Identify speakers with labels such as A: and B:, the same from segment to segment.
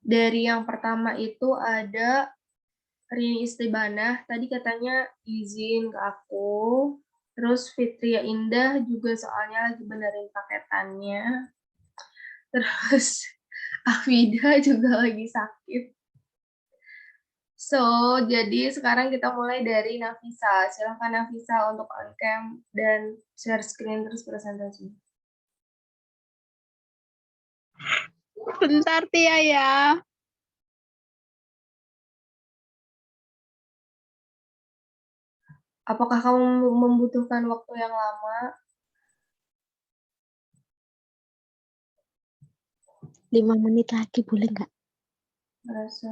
A: Dari yang pertama itu ada Rini Istibanah, tadi katanya izin ke aku. Terus Fitria Indah juga soalnya lagi benerin paketannya. Terus Afida juga lagi sakit. So, jadi sekarang kita mulai dari Nafisa. Silahkan Nafisa untuk on cam dan share screen terus presentasi.
B: Bentar Tia ya.
A: Apakah kamu membutuhkan waktu yang lama?
C: 5 menit lagi boleh nggak?
A: Merasa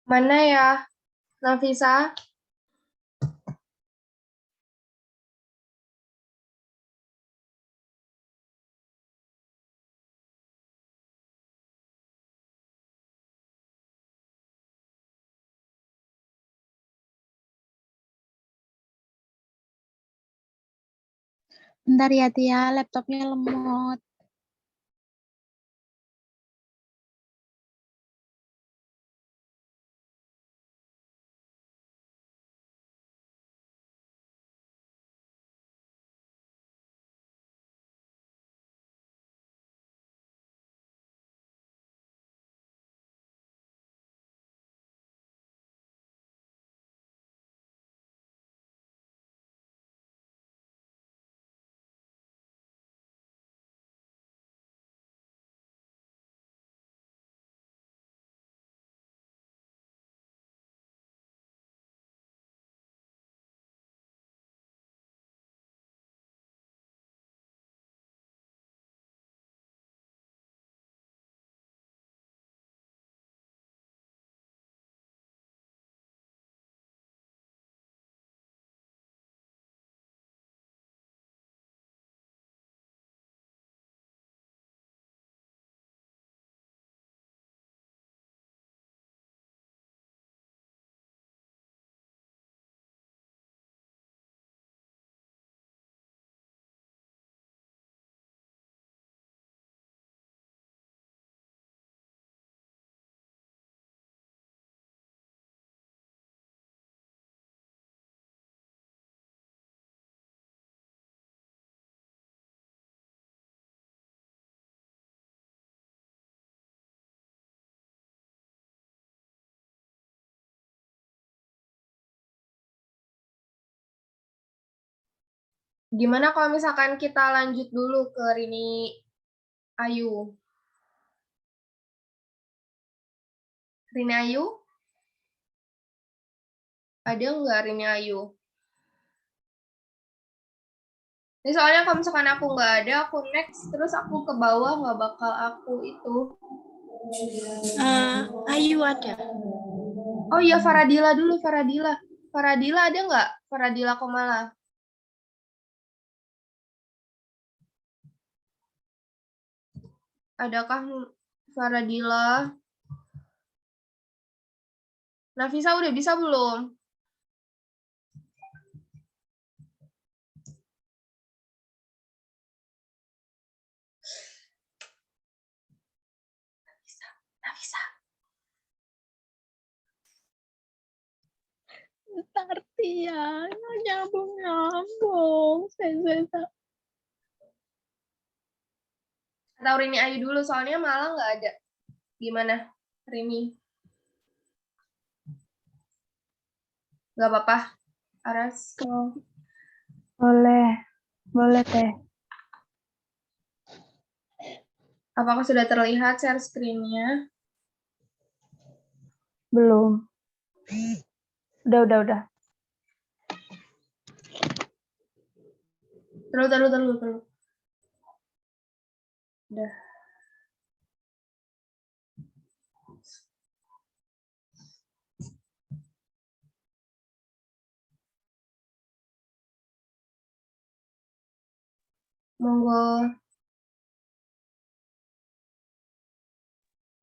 A: Mana ya, Nafisa?
C: Bentar ya Tia, laptopnya lemot.
A: Gimana kalau misalkan kita lanjut dulu ke Rini Ayu? Rini Ayu? Ada nggak Rini Ayu? Ini soalnya kalau misalkan aku nggak ada, aku next, terus aku ke bawah nggak bakal aku itu.
C: Ayu ada.
A: Oh iya, Faradila dulu, Faradila. Faradila ada nggak? Faradila Komala. Adakah Faradila? Nafisa udah bisa belum? Nafisa.
C: Bentar Tia, nyambung. Saya.
A: Atau Rini Ayu dulu, soalnya malah nggak ada. Gimana, Rini? Nggak apa-apa, Aras.
C: Boleh Teh.
A: Apakah sudah terlihat share screen-nya?
C: Belum. Udah.
A: Terus. Udah. Monggo.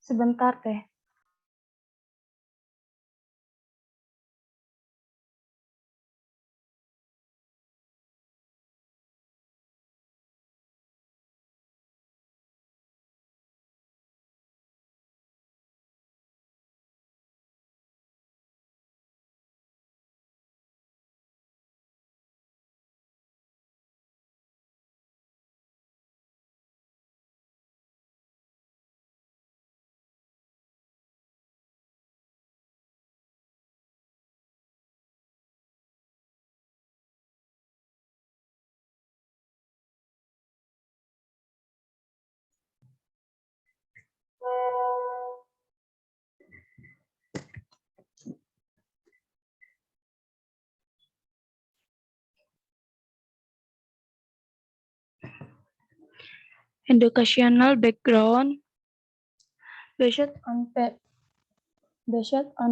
C: Sebentar Teh. Educational background Based on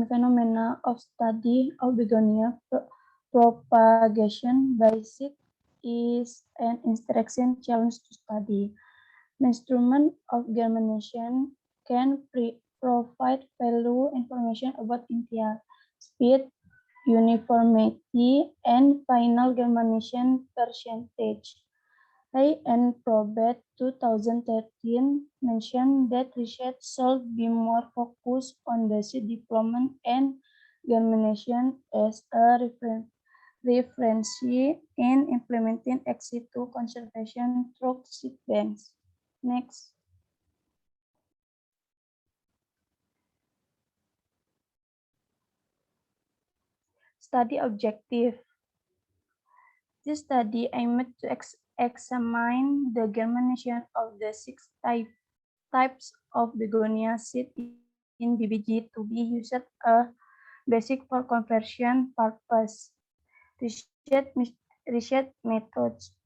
C: phenomena of study of begonia propagation by seed is an interesting challenge to study. Measurement of germination can provide valuable information about initial speed, uniformity, and final germination percentage. Hay and Probet 2013 mentioned that research should be more focused on the seed development and germination as a reference in implementing ex situ conservation through seed banks. Next. Study objective. This study aimed to examine the germination of the six types of begonia seed in BBG to be used as a basic for conversion purpose. Research methods: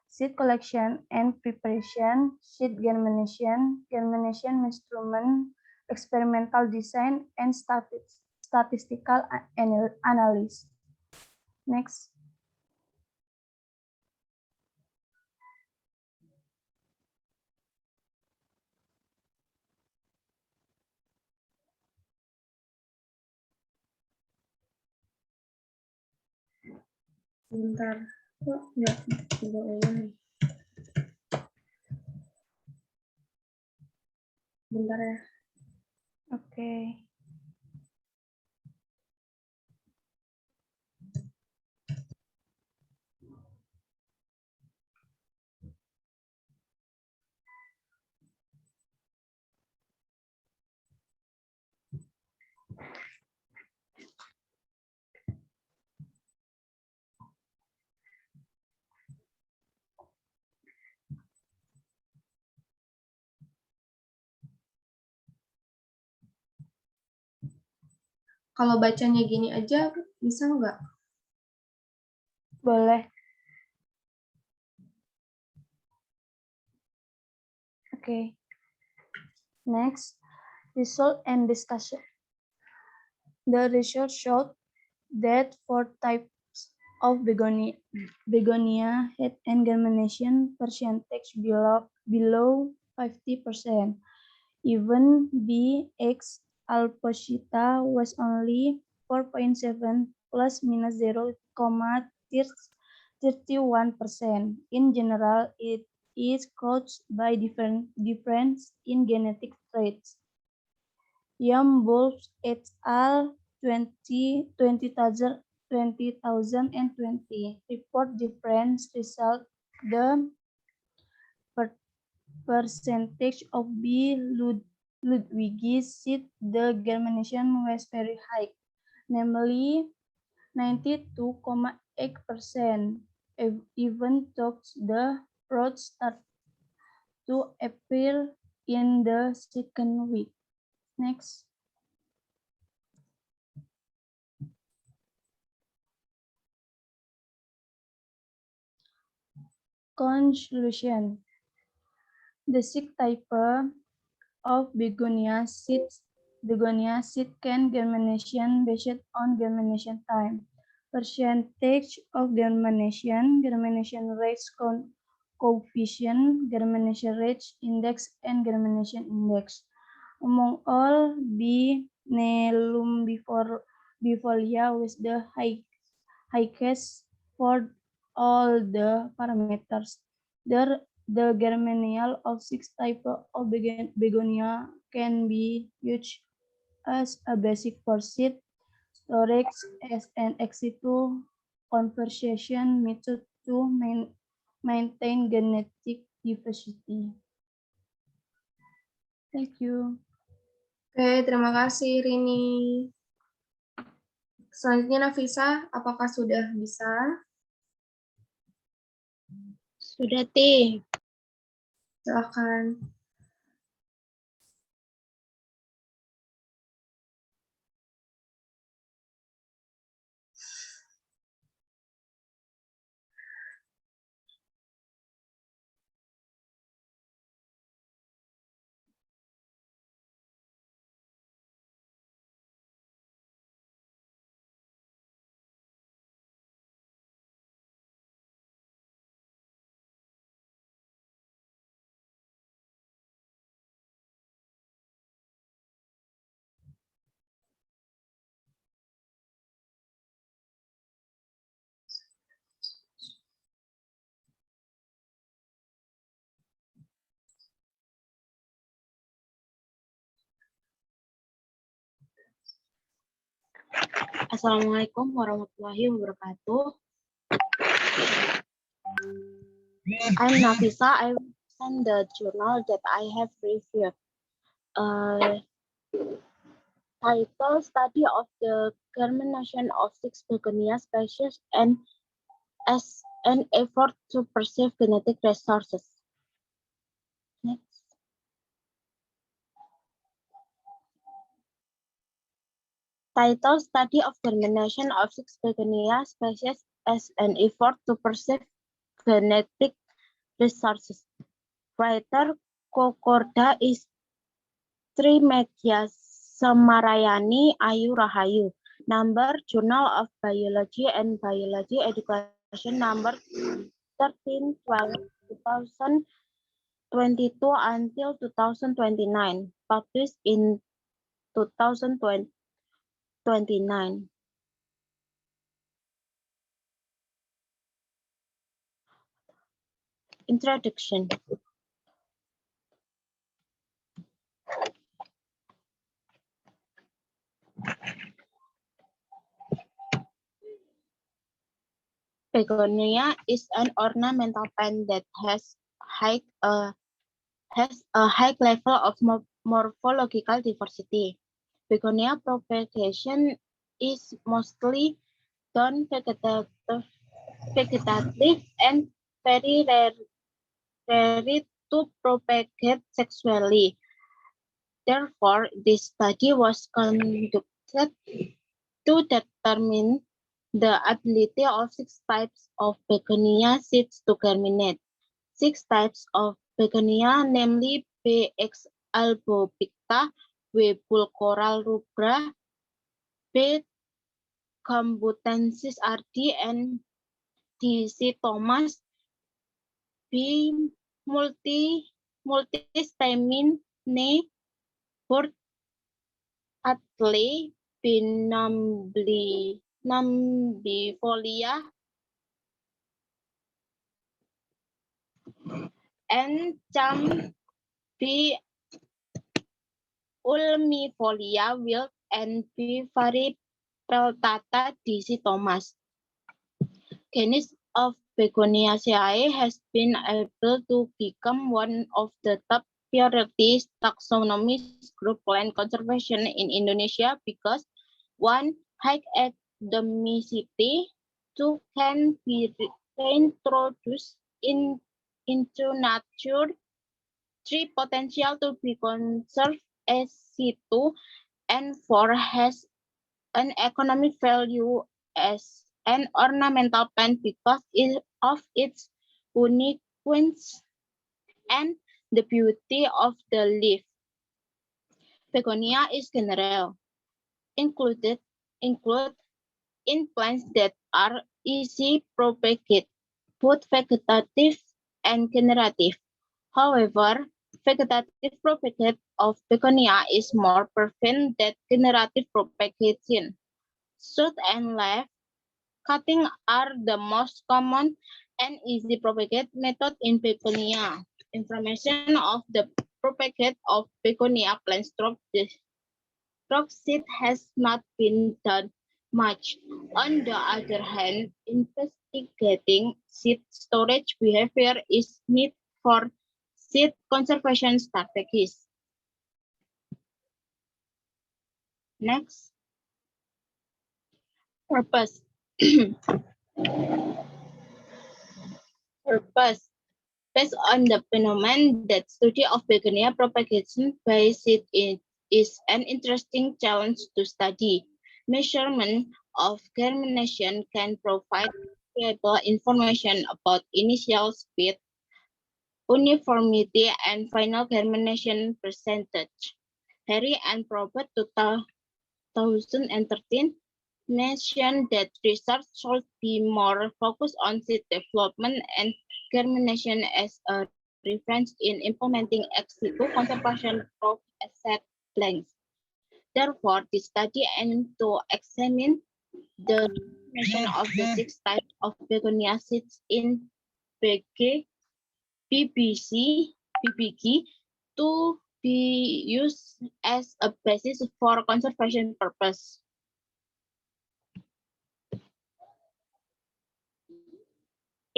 C: seed collection and preparation, seed germination, germination measurement, experimental design, and statistical analysis. Next.
A: Bentar. Kok nggak boleh? Bentar ya.
C: Oke.
A: Kalau bacanya gini aja bisa nggak?
C: Boleh. Okay. Next, result and discussion. The research showed that 4 types of begonia had an germination percentage below 50%. Even BX alpacita was only 4.7 plus minus 0,31%. In general, it is caused by difference in genetic traits. Bulbs et al. 2020 report different results. The percentage of B. ludwigi seed, the germination was very high, namely 92.8%, even though the fruit start to appear in the second week. Next. Conclusion. The 6 type of begonia seed can germination based on germination time, percentage of germination rate coefficient, germination rate index, and germination index. Among all, B. Nelumbifolia with the highest for all the parameters. The germinal of 6 types of begonia can be used as a basic for seed storage as an ex situ conservation method to maintain genetic diversity. Thank you.
A: Oke, terima kasih Rini. Selanjutnya Nafisa, apakah sudah bisa?
B: Sudah, Ti.
A: Silakan.
B: Assalamualaikum warahmatullahi wabarakatuh. I'm Nafisa. I will present the journal that I have reviewed. Title: Study of the Germination of Six Begonia Species and as an effort to preserve genetic resources. Next. Title: Study of Germination of Six Begonia Species as an effort to preserve genetic resources. Writer: Kokorda Istri Media Samarayani Ayu Rahayu. Number: Journal of Biology and Biology Education number 13/12/2022 until 2029. Published in 2029. Introduction. Begonia is an ornamental plant that has a high level of morphological diversity. Begonia propagation is mostly done vegetative and very rare to propagate sexually. Therefore, this study was conducted to determine the ability of 6 types of begonia seeds to germinate. 6 types of begonia, namely B. X. albopicta, W. pulchoral rubra, B. gambutensis ardi, and D. C. thomas, B. multistemine, Burt Atley, B. nambifolia, and Cham, B. ulmifolia, Wild, and B. varipeltata, D. C. thomas. Genus of Begoniaceae has been able to become one of the top priority taxonomy group plant conservation in Indonesia because 1. High endemicity, 2. Can be reintroduced into nature, 3. Potential to be conserved as situ, and 4. Has an economic value as an ornamental plant because of its unique quince and the beauty of the leaf. Begonia is general, include in plants that are easy propagate, both vegetative and generative. However, vegetative propagate of begonia is more prevalent than generative propagation. Shoot and leaf cutting are the most common and easy propagate method in begonia. Information of the propagate of begonia plant stroke seed has not been done much. On the other hand, investigating seed storage behavior is needed for seed conservation strategies. Next, purpose. Purpose. Based on the phenomenon that study of begonia propagation by seed is an interesting challenge to study. Measurement of germination can provide valuable information about initial speed, uniformity, and final germination percentage. Harry and Probert 2013 mentioned that research should be more focused on seed development and germination as a reference in implementing ex situ conservation of asset length. Therefore, the study aimed to examine the germination of the 6 types of begonia seeds in BBG to be used as a basis for conservation purpose.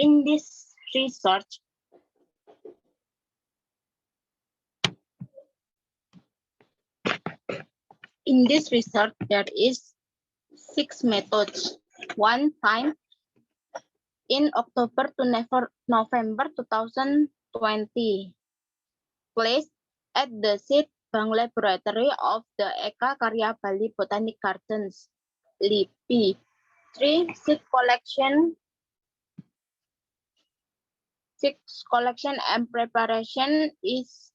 B: In this research, there is 6 methods. One time in October to November 2020, placed at the seed bank laboratory of the Eka Karya Bali Botanic Gardens, LIBI. 3. Seed collection and preparation is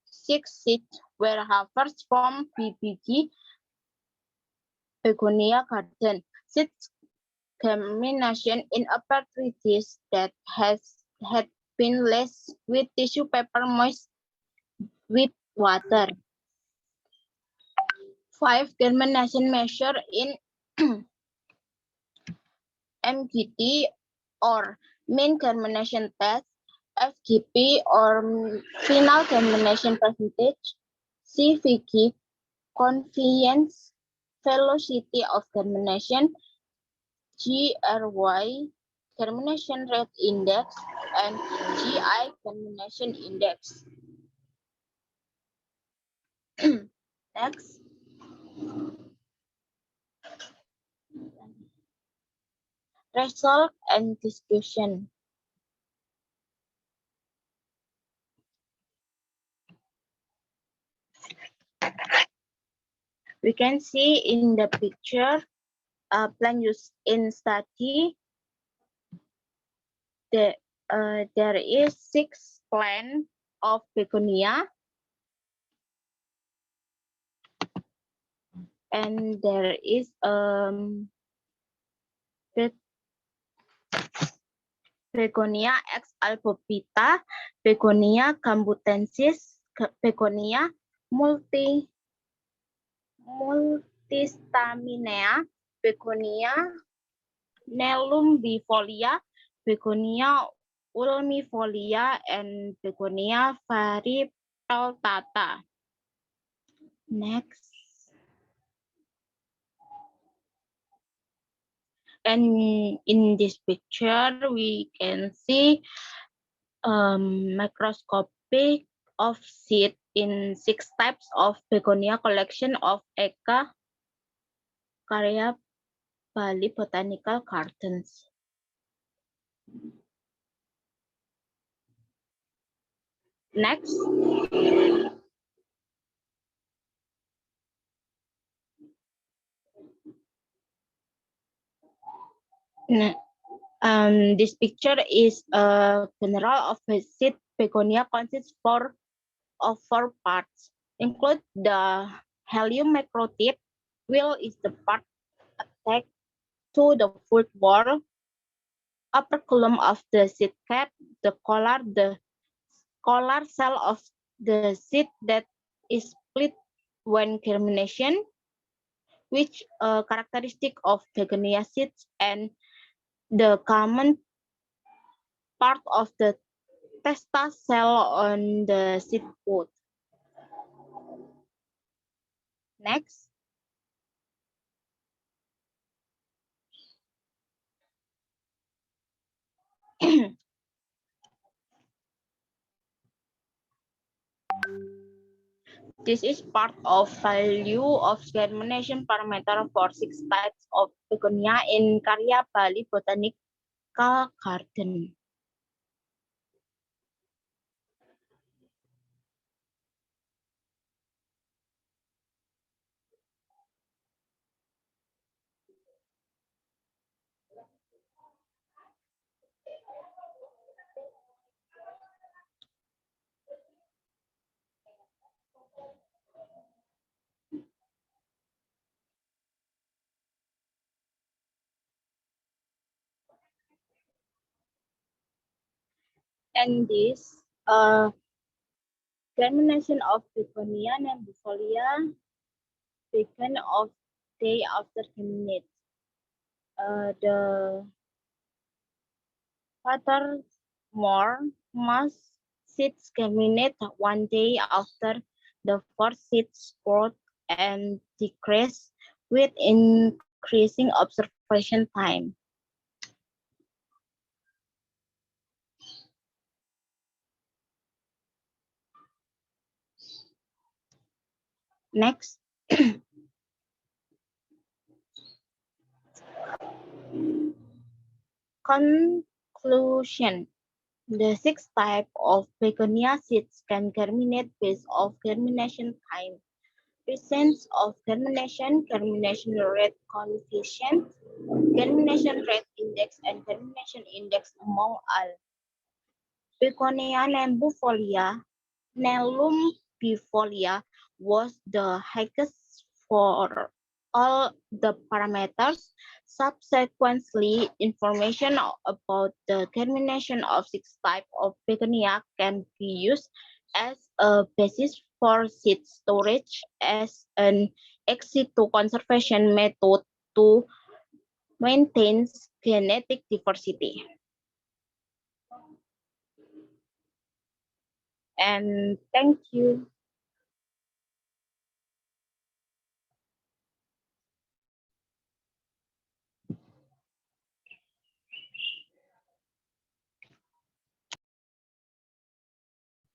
B: 6 seeds were harvested from BBG Begonia Garden. Seed germination in a petri dish that had been laced with tissue paper moist with water. 5. Germination measure in MGT or mean germination test, FGP or final germination percentage, CVG, confidence velocity of germination, GRY, germination rate index, and GI germination index. Next. Result and discussion. We can see in the picture plant used in study. There is 6 plants of begonia, and there is Begonia ex albopita, Begonia gambutensis, Begonia multistaminea, Begonia nelumbifolia, Begonia ulmifolia, and Begonia varipeltata. Next. And in this picture, we can see microscopic of seed in 6 types of begonia collection of Eka Karya Bali Botanical Gardens. Next. This picture is a general of seed begonia consists of 4 parts, include the helium macrotid, wheel is the part attached to the fruit wall, upper column of the seed cap, the collar cell of the seed that is split when germination, which characteristic of begonia seeds, and the common part of the testa cell on the seed pod. Next. This is part of value of germination parameter for 6 types of begonia in Karya Bali Botanical Garden. And this germination of begonia nembifolia began of day after germinate. The furthermore, most seeds germinate 1 day after the first seeds sprout and decrease with increasing observation time. Next. Conclusion. The sixth type of begonia seeds can germinate based on germination time, presence of germination, germination rate coefficient, germination rate index, and germination index among all. Begonia nelumbifolia was the highest for all the parameters. Subsequently, information about the germination of six types of begonia can be used as a basis for seed storage as an ex situ conservation method to maintain genetic diversity. And thank you.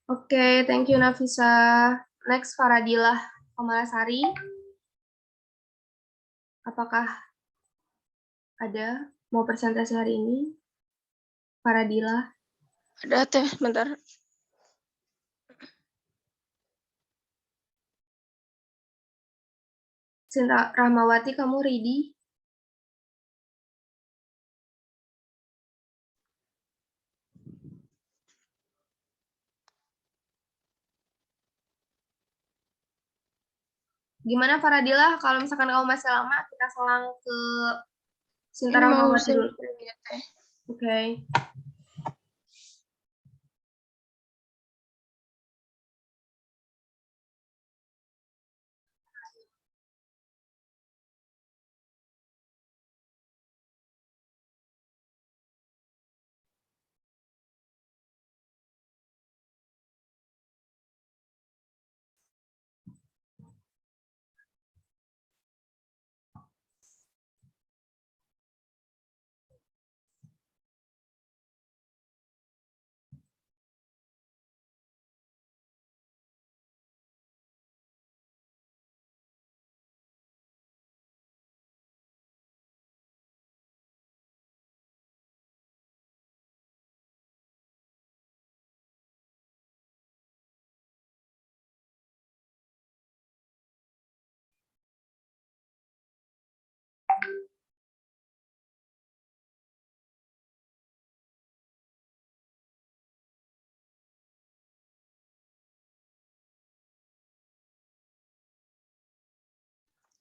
A: Oke, thank you Nafisa. Next, Faradilah Kamalasari. Apakah ada mau presentasi hari ini? Faradilah.
D: Ada teh, bentar.
A: Sinta Rahmawati, kamu ready? Gimana Faradilah, kalau misalkan kamu masih lama, kita selang ke Sinta
D: Ini mau
A: Rahmawati dulu.
D: ya teh.
A: Oke.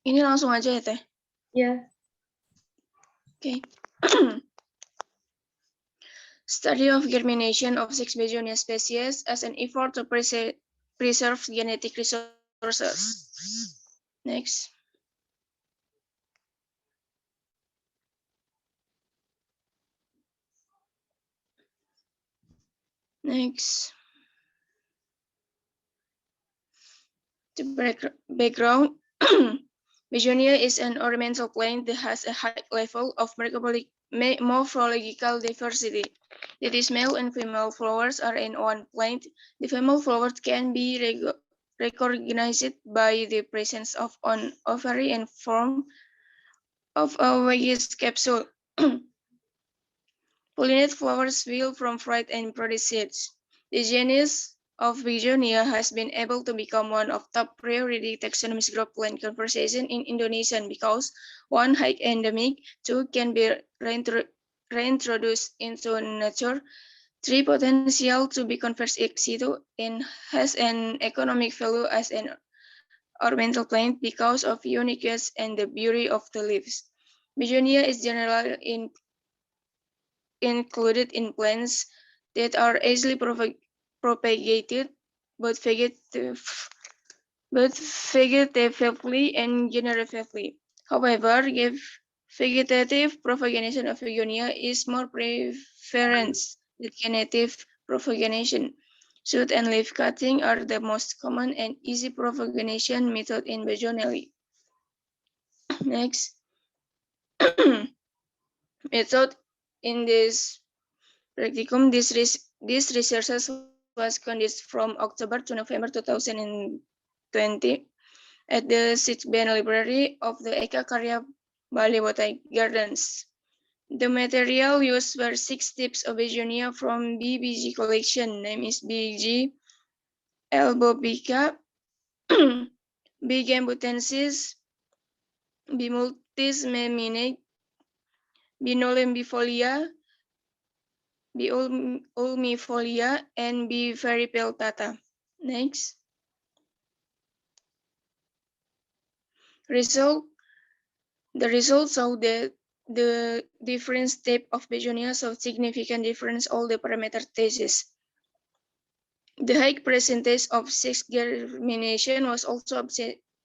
D: Ini langsung aja ya teh.
A: Ya.
D: Oke. Study of germination of six begonia species as an effort to preserve genetic resources. Next. Next. The background. Begonia is an ornamental plant that has a high level of morphological diversity. That is, male and female flowers are in one plant. The female flowers can be recognized by the presence of an ovary and form of a wax capsule. Pollinate flowers will from fruit and produce seeds. The genus of Begonia has been able to become one of top priority taxonomic group plant conservation in Indonesia because one, high endemic, two, can be reintroduced into nature, three, potential to be converted ex situ, and has an economic value as an ornamental plant because of uniqueness and the beauty of the leaves. Begonia is generally included in plants that are easily propagated both vegetatively and generatively. However, vegetative propagation of begonia is more preference than generative propagation. Shoot and leaf cutting are the most common and easy propagation method in begonia. Next. Method in this practicum, this research was conducted from October to November 2020. at the Sitben Library of the Eka Karya Bali Botanic Gardens. The material used were 6 tips of begonia from BBG collection, name is BG albobica, B. gambutensis, B. multis meminate, B. nolembifolia, B. ulmifolia, and B. veripeltata. Next. The results show that the different type of begonia show significant difference all the parameter thesis. The high percentage of sex germination was also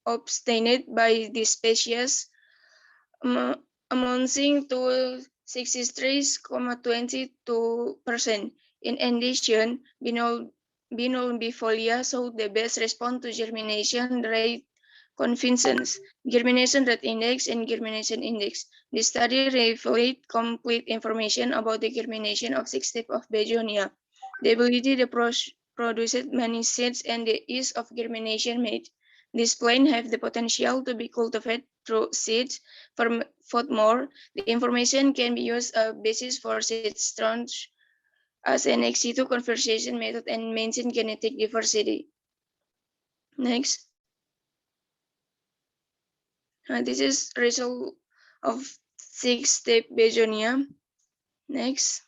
D: obtained by this species, amounting to 63.22%. In addition, bifolia showed the best response to germination rate coefficients, germination rate index, and germination index. The study revealed complete information about the germination of 6 types of begonia, the ability to produce many seeds, and the ease of germination made. These plants have the potential to be cultivated through seeds. Furthermore, the information can be used as a basis for seed storage as an ex situ conservation method and maintain genetic diversity. Next. This is result of 6-step begonia. Next.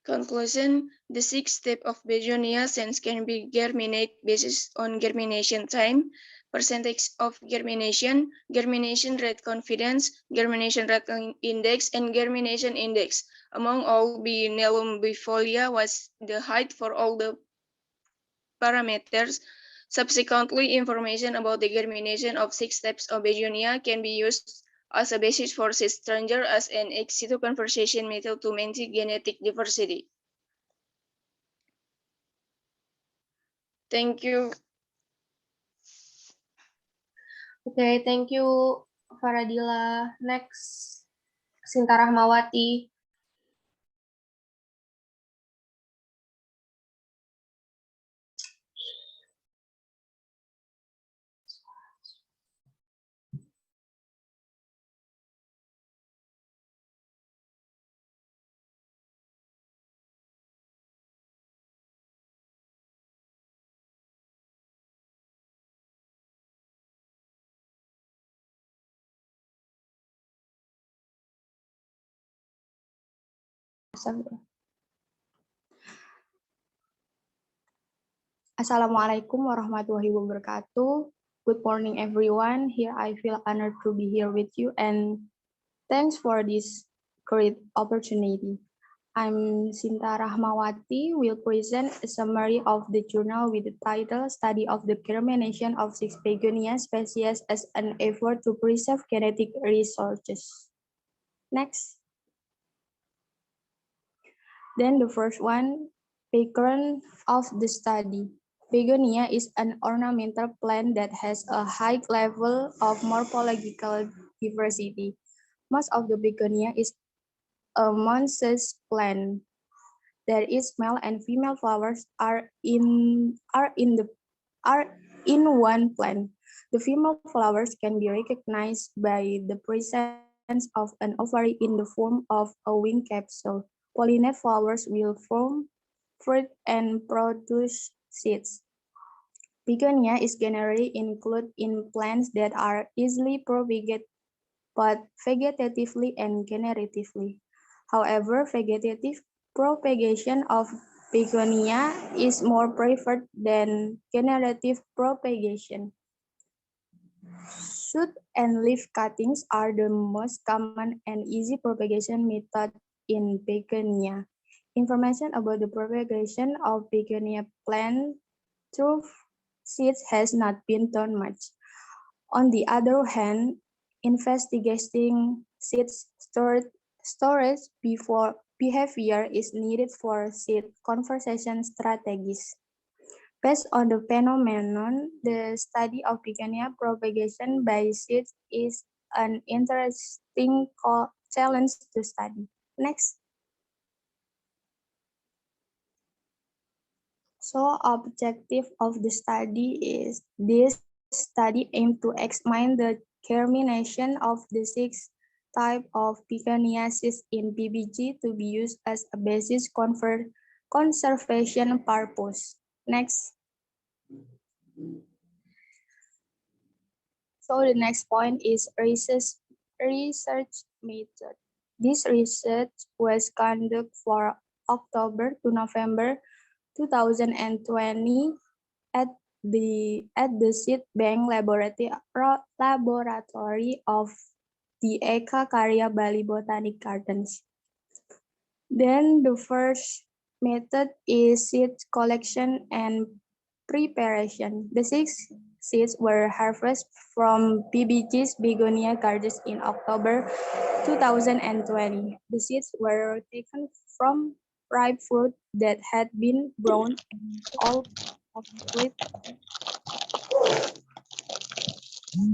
D: Conclusion, the 6-step of begonia sense can be germinate based on germination time, percentage of germination, germination rate confidence, germination rate index, and germination index. Among all, Nelum bifolia was the height for all the parameters. Subsequently, information about the germination of 6 steps of begonia can be used as a basis for seed transfer as an ex situ conservation method to maintain genetic diversity. Thank you.
A: Okay, thank you, Faradila. Next, Sinta Rahmawati. Assalamualaikum warahmatullahi wabarakatuh. Good morning, everyone. Here I feel honored to be here with you, and thanks for this great opportunity. I'm Sinta Rahmawati, will present a summary of the journal with the title Study of the Germination of 6 Begonia Species as an Effort to Preserve Genetic Resources. Next. Then the first one, background of the study. Begonia is an ornamental plant that has a high level of morphological diversity. Most of the begonia is a monstrous plant. There is male and female flowers are in one plant. The female flowers can be recognized by the presence of an ovary in the form of a wing capsule. Pollinate flowers will form fruit and produce seeds. Begonia is generally included in plants that are easily propagated both vegetatively and generatively. However, vegetative propagation of begonia is more preferred than generative propagation. Shoot and leaf cuttings are the most common and easy propagation method in begonia. Information about the propagation of begonia plant through seeds has not been done much. On the other hand, investigating seeds storage behavior is needed for seed conservation strategies. Based on the phenomenon, the study of begonia propagation by seeds is an interesting challenge to study. Next.
E: So objective of the study is this study aimed to examine the germination of the 6 type of begonia seeds in PBG to be used as a basis conservation purpose. Next. So the next point is research method. This research was conducted for October to November 2020 at the seed bank laboratory of the Eka Karya Bali Botanic Gardens. Then the first method is seed collection and preparation. The 6 seeds were harvested from PBG's begonia gardens in October 2020. The seeds were taken from ripe fruit that had been brown and all of the fruit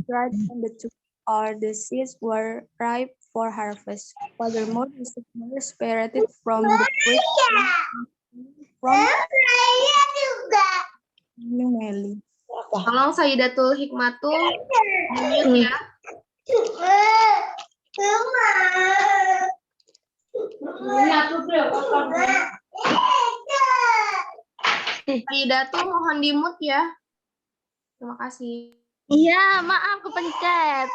E: dried on the tree, or the seeds were ripe for harvest. Furthermore, the seeds were separated from the fruit from manually.
A: Tolong Saidatul Hikmatul mute ya. Saidatul mohon di mute ya. Terima kasih.
B: Iya, maaf kepencet.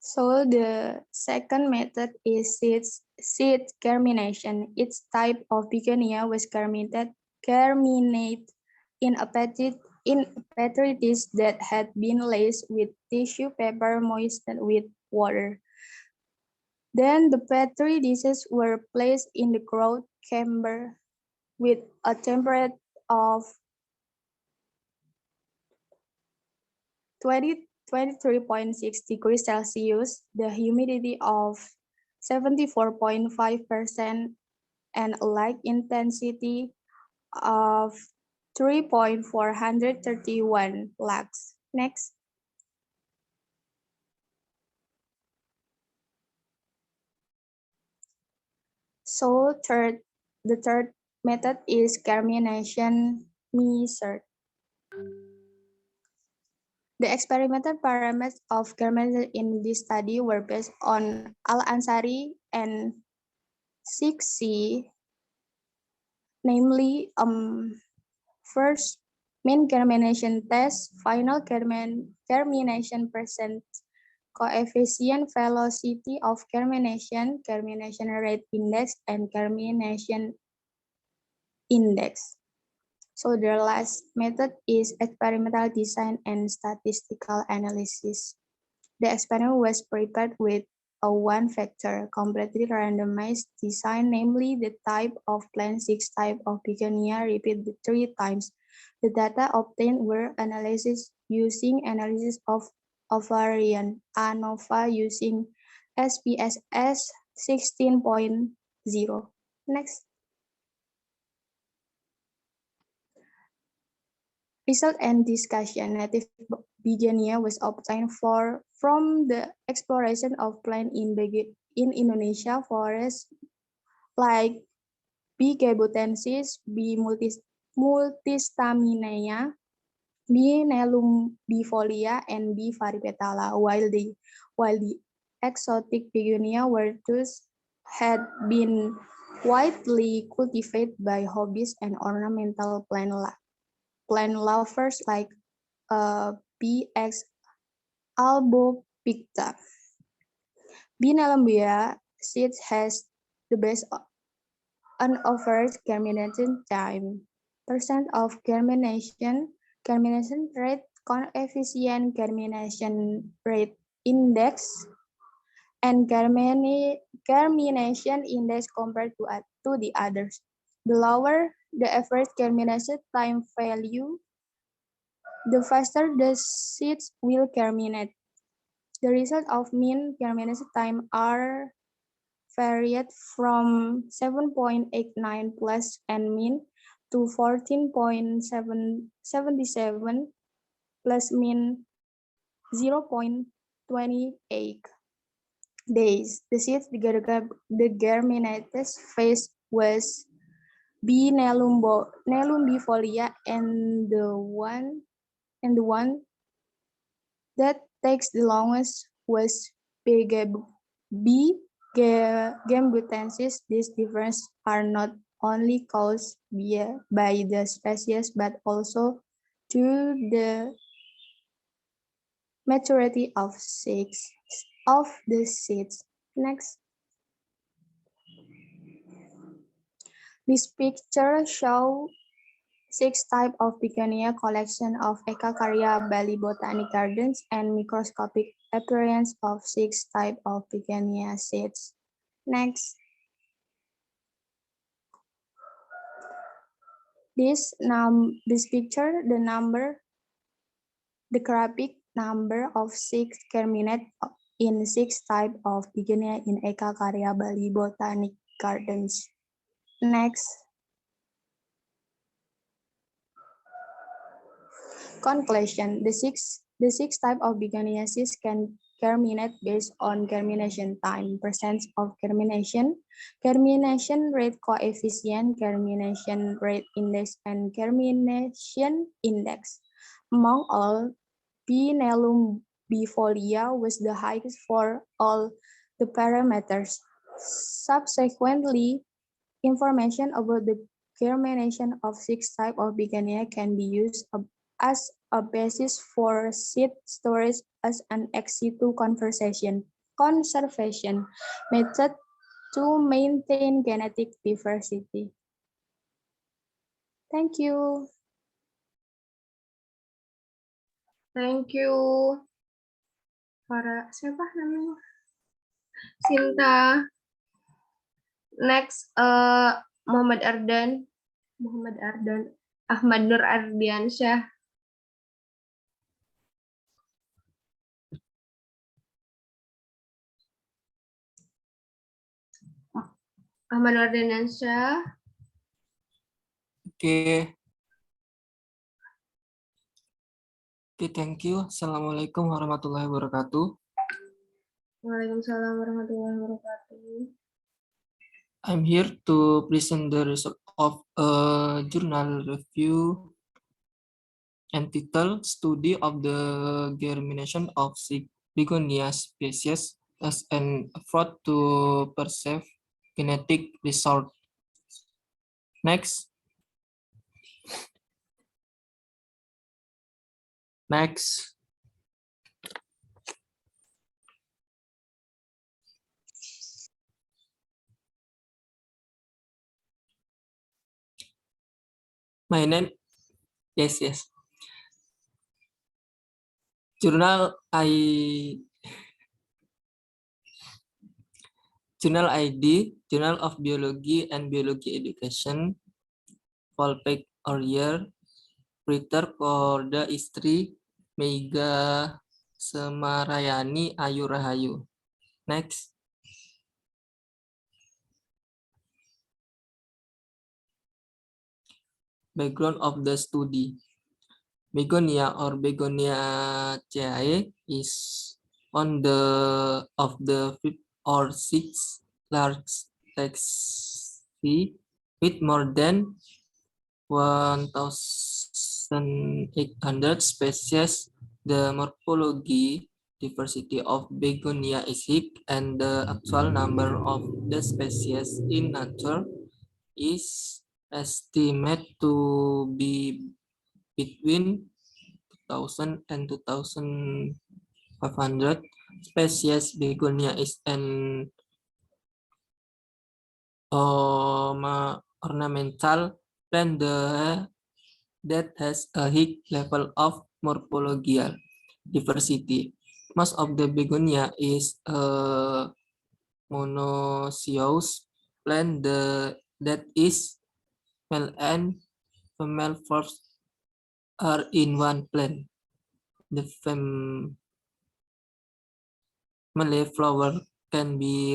E: So the second method is seed germination. Each type of begonia was germinate in a petri dish that had been laced with tissue paper moistened with water. Then the petri dishes were placed in the growth chamber with a temperature of 23.6 degrees Celsius, the humidity of 74.5%, and a light intensity of 3.431 lux. Next. So the third method is germination method. The experimental parameters of germination in this study were based on Al-Ansari and 6C, namely first mean germination test, final germination percent, coefficient velocity of germination, germination rate index, and germination index. So the last method is experimental design and statistical analysis. The experiment was prepared with a one-factor, completely randomized design, namely the type of plant 6 type of begonia repeated 3 times. The data obtained were analyzed using analysis of ovarian ANOVA using SPSS 16.0. Next. Result and discussion. Native begonia was obtained from the exploration of plants in Indonesia forests like B. gabotensis, B. multistaminea, B. nelumbifolia, and B. varipetala, while the exotic begonia virtus had been widely cultivated by hobbyists and ornamental plant lovers like BX albopicta. B. nelumbia seed has the best unaverage germination time, percent of germination rate, coefficient germination rate index, and germination index compared to the others. The lower the average germination time value, the faster the seeds will germinate. The result of mean germination time are varied from 7.89 plus and mean to 14.77 plus mean 0.28 days. The seeds the germinated phase was B. nelumbifolia, and the one that takes the longest was B. gambutensis. These differences are not only caused by the species but also to the maturity of the seeds. Next. This picture shows 6 types of begonia collection of Eka Karya Bali Botanic Gardens and microscopic appearance of 6 types of begonia seeds. Next. This picture, the graphic number of 6 germinate in 6 types of begonia in Eka Karya Bali Botanic Gardens. Next. Conclusion: the six types of begoniaceae can germinate based on germination time, percent of germination, germination rate coefficient, germination rate index, and germination index. Among all, B. nelumbifolia was the highest for all the parameters. Subsequently, information about the germination of 6 types of begonia can be used as a basis for seed storage as an ex situ conservation method to maintain genetic diversity. Thank you.
A: Thank you. Para siapa namanya? Sinta. Next, Muhammad Ahmad Nur Ardiansyah. Ahmad Nur Ardiansyah.
F: Oke, thank you. Assalamualaikum warahmatullahi wabarakatuh.
A: Waalaikumsalam warahmatullahi wabarakatuh.
F: I'm here to present the result of a journal review entitled Study of the Germination of Begonia Species as an Effort to Preserve Genetic Result. Next. My name, yes. Journal ID, Journal of Biology and Biology Education, Volpec or year, Writer for the Istri, Meiga Semarayani Ayu Rahayu. Next. Background of the study. Begonia or Begoniaceae is one of the 5 or 6 large taxi with more than 1,800 species. The morphology diversity of Begonia is high, and the actual number of the species in nature is estimated to be between 2,000 and 2,500 species. Begonia is an ornamental plant that has a high level of morphological diversity. Most of the begonia is a monoecious plant that is male and female flowers are in one plant. The female flower can be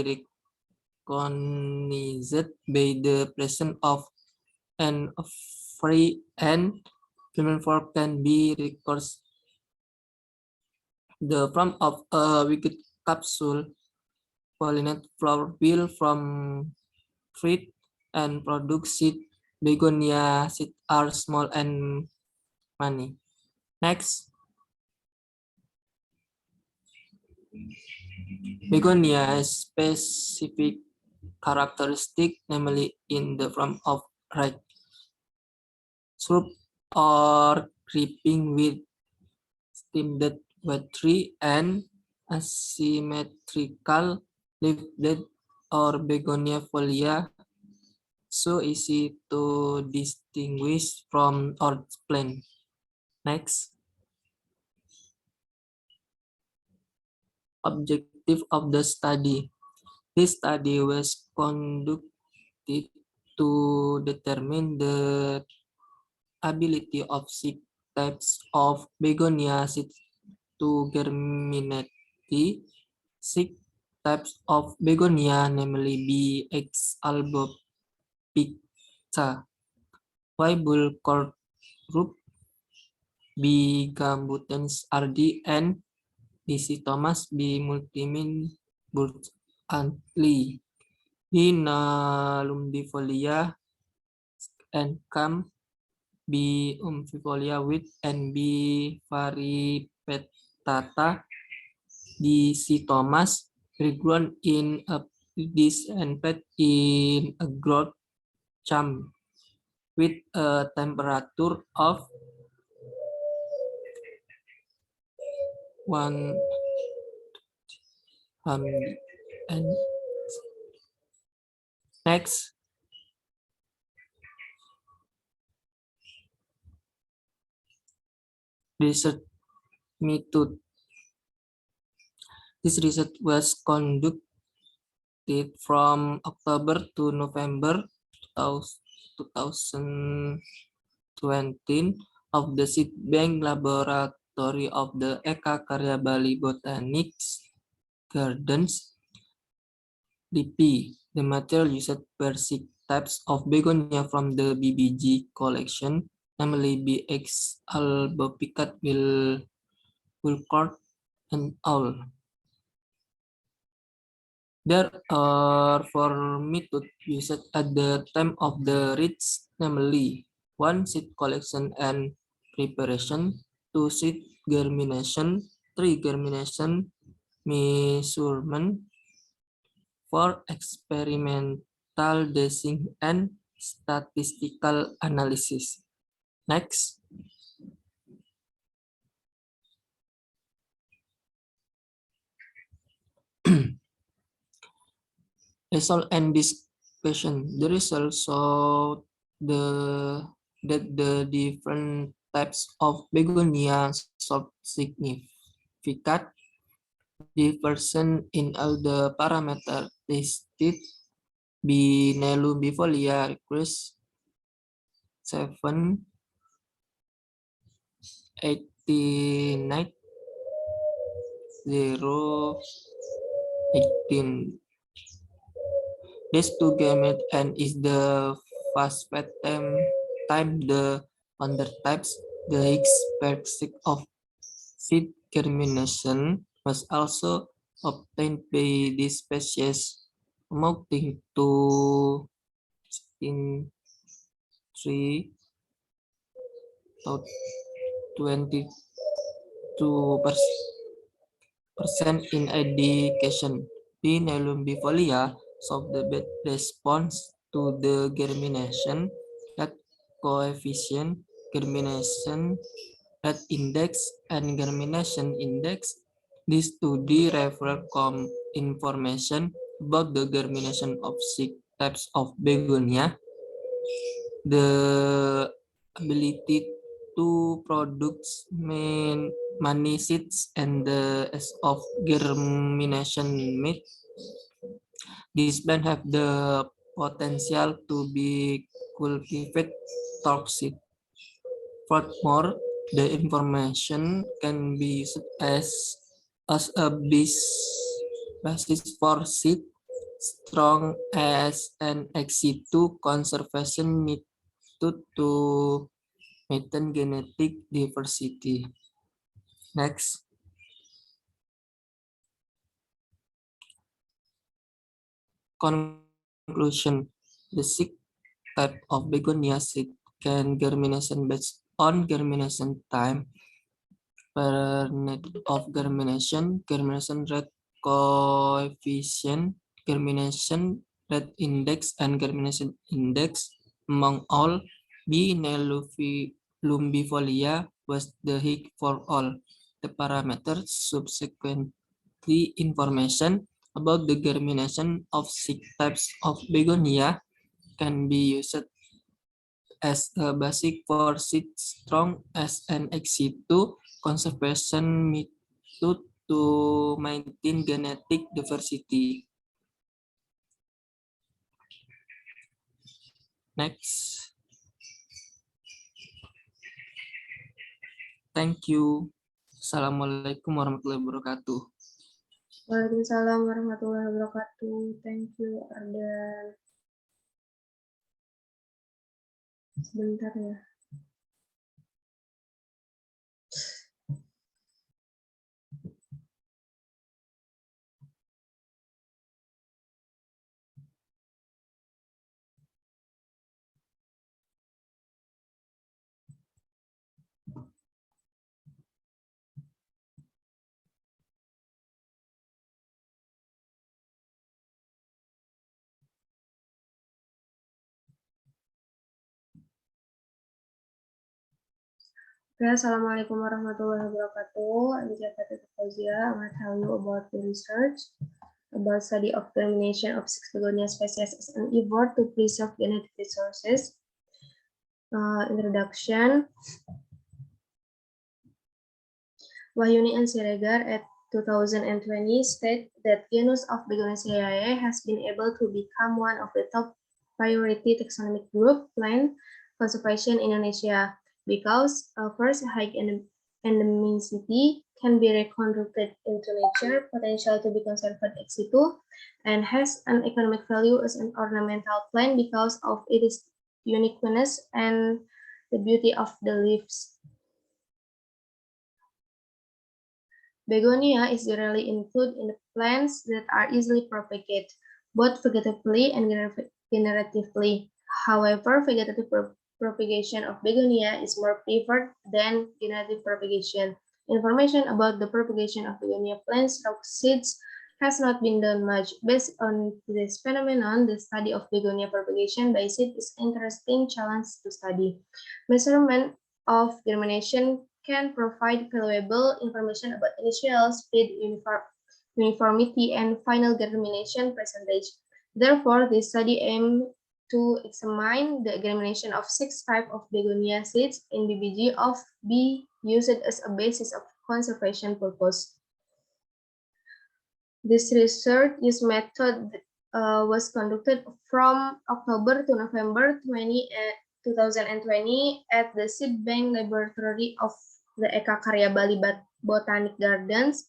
F: recognized by the presence of an ovary, and female flower can be recognized the form of a wicked capsule. Pollinate flower will from fruit and product seed begonia seed are small and many. Next, begonia has specific characteristic, namely in the form of red shrub or creeping with stemmed tree and asymmetrical leaflet or begonia folia, so easy to distinguish from our plant. Next, objective of the study. This study was conducted to determine the ability of 6 types of begonia seeds to germinate. 6 types of begonia, namely B. X. albopica, Y. bullcord group, B. gambutens RD, and DC Thomas, B. multimin Burch Antli, B. nalumdifolia and Cam, B. umphifolia with, and B. varipetata, DC Thomas, regrown in a disinfect in a growth chamber with a temperature of 1 and next, research method. This research was conducted from October to November 2020 of the seed bank laboratory of the Eka Karya Bali Botanics Gardens, DP. The material used were 6 types of begonia from the BBG collection, namely BX albopicat, bullcord, and owl. There are 4 methods used at the time of the reads, namely 1. Seed collection and preparation, 2. Seed germination, 3. Germination measurement, 4. Experimental dosing and statistical analysis. Next. Result and discussion. The results show that the different types of begonia show significant diversion in all the parameters tested. Binelu bifolia requires 789 018. This two gamete and is the phosphate time the under types. The Higgs percent of seed germination was also obtained by this species, amounting to 3 to 22% in education. B. nelumbifolia solve the best response to the germination rate coefficient, germination rate index, and germination index. This study refer information about the germination of 6 types of begonia, the ability to produce many seeds, and the S of germination rate. These plants have the potential to be cultivated toxic. Furthermore, the information can be used as a basis for seed strong as an ex situ conservation method to maintain genetic diversity. Next. Conclusion. The 6 type of begonia seed can germination based on germination time, percentage of germination, germination rate coefficient, germination rate index, and germination index among all. B. Lumbifolia was the high for all. The parameters subsequently information about the germination of six types of begonia can be used as a basic for seeds strong as an ex situ conservation method to maintain genetic diversity. Next. Thank you. Assalamualaikum warahmatullahi wabarakatuh.
A: Waalaikumsalam warahmatullahi wabarakatuh. Thank you, Ardan. Sebentar ya. Okay, Assalamualaikum warahmatullahi wabarakatuh. I'm Jafar Fauzia. I'm going to tell you about the research about study of germination of six begonia species as an effort to preserve genetic resources. Introduction. Wahyuni and Siregar at 2020 state that genus of Begoniaceae has been able to become one of the top priority taxonomic group plant conservation in Indonesia because first, high endemicity can be reconstructed into nature, potential to be conserved ex situ, and has an economic value as an ornamental plant because of its uniqueness and the beauty of the leaves. Begonia is generally included in the plants that are easily propagated, both vegetatively and generatively. However, vegetative propagation of begonia is more preferred than generative propagation. Information about the propagation of begonia plants through seeds has not been done much. Based on this phenomenon, the study of begonia propagation by seed is an interesting challenge to study. Measurement of germination can provide valuable information about initial speed, uniformity, and final germination percentage. Therefore, this study aims to examine the germination of six types of begonia seeds in BBG of be used as a basis of conservation purpose. This research use method was conducted from October to November 2020 at the Seed Bank Laboratory of the Eka Karya Bali Botanic Gardens.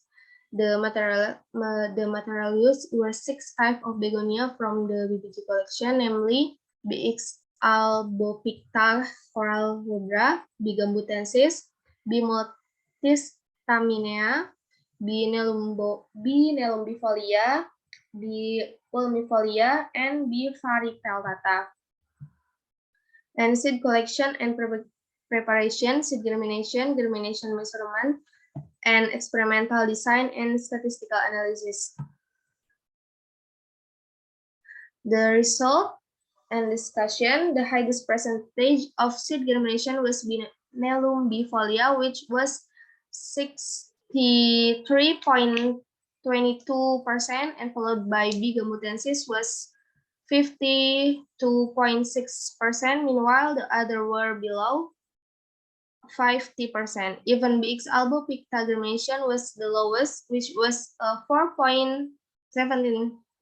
A: The material used were six types of begonia from the BBG collection, namely BX albopicta coral rubra, B. gambutensis, B. multis taminea, B. nelumbifolia, B. pulmifolia, and B. varipeltata. And seed collection and preparation, seed germination, germination measurement, and experimental design and statistical analysis. The result and discussion, the highest percentage of seed germination was nelumbifolia, which was 63.22%, and followed by B. gambutensis was 52.6%. Meanwhile, the other were below 50%. Even BX albopicta germination was the lowest, which was 4.17%.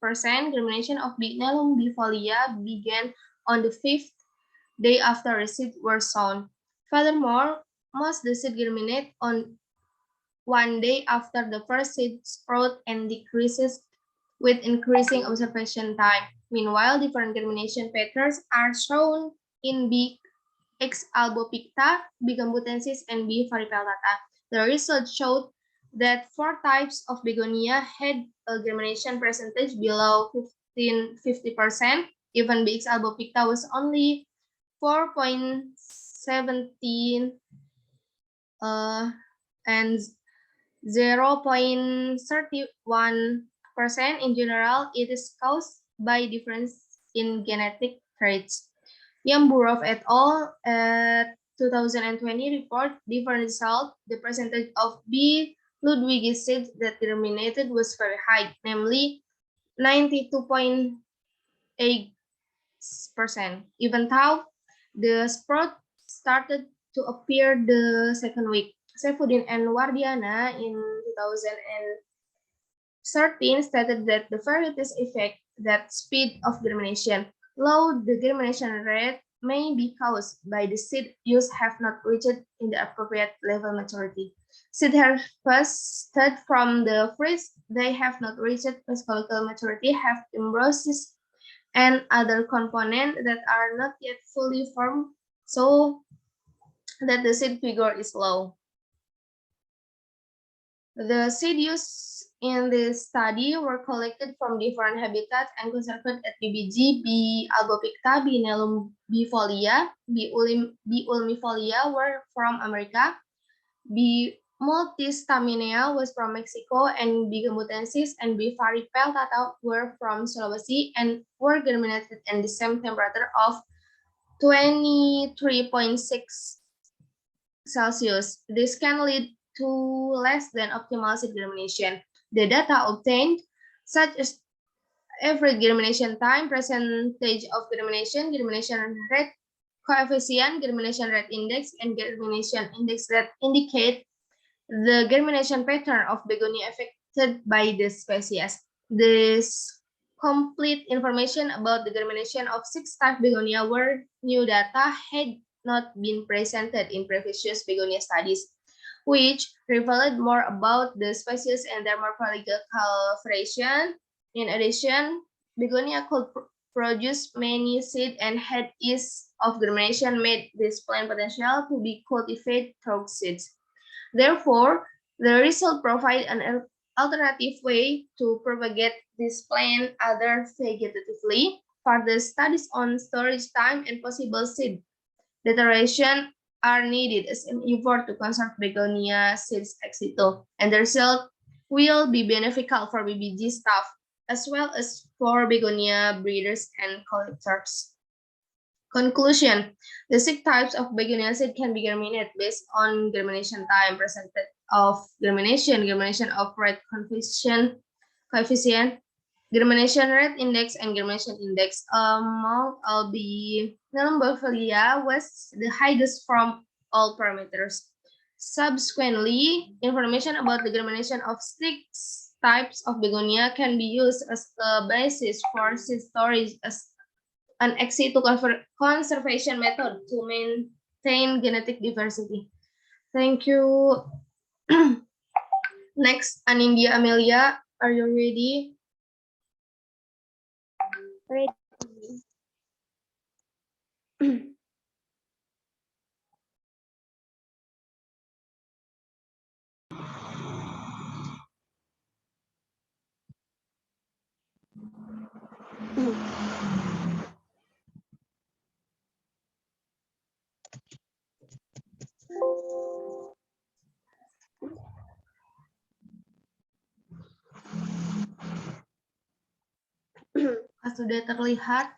A: Germination of B. nelumbifolia began on the 5th day after the seeds were sown. Furthermore, most the seed germinate on 1 day after the first seed sprout and decreases with increasing observation time. Meanwhile, different germination patterns are shown in BX albopicta, B. gambutensis, and B. varipeltata. The results showed that 4 types of begonia had a germination percentage below 50%, Even Bix albopicta was only 4.17 and 0.31%. In general, it is caused by difference in genetic traits. Yamburov et al. At 2020 report different result. The percentage of B. ludwigi seeds that germinated was very high, namely 92.8%. Even though the sprout started to appear the second week. Saifuddin and Wardiana in 2013 stated that the varieties affect that speed of germination. Low the germination rate may be caused by the seed use have not reached in the appropriate level maturity. Seed harvested from the fruits they have not reached physiological maturity have embryos and other components that are not yet fully formed, so that the seed figure is low. The seed used in this study were collected from different habitats and conserved at BBG, B. albopicta, B. nelumbifolia, B. ulmifolia were from America, B. multistaminea was from Mexico, and B. gambutensis and B. varipeltata were from Sulawesi and were germinated in the same temperature of 23.6 Celsius. This can lead to less than optimal seed germination. The data obtained, such as average germination time, percentage of germination, germination rate coefficient, germination rate index, and germination index that indicate the germination pattern of begonia affected by the species. This complete information about the germination of 6 type begonia were new data had not been presented in previous begonia studies, which revealed more about the species and their morphological variation. In addition, begonia could produce many seeds and had ease of germination made this plant potential to be cultivated through seeds. Therefore, the result provide an alternative way to propagate this plant other vegetatively. Further studies on storage time and possible seed deterioration are needed as an effort to conserve begonia seeds ex situ, and the result will be beneficial for BBG staff as well as for begonia breeders and collectors. Conclusion: the 6 types of begonia seed can be germinated based on germination time, percentage of germination, germination of rate coefficient, germination rate index, and germination index. Among all, the nelumbifolia was the highest from all parameters. Subsequently, information about the germination of 6 types of begonia can be used as a basis for seed storage as an ex situ conservation method to maintain genetic diversity. Thank you. Next, Anindya Amelia, are you ready?
G: Ready.
A: Sudah terlihat?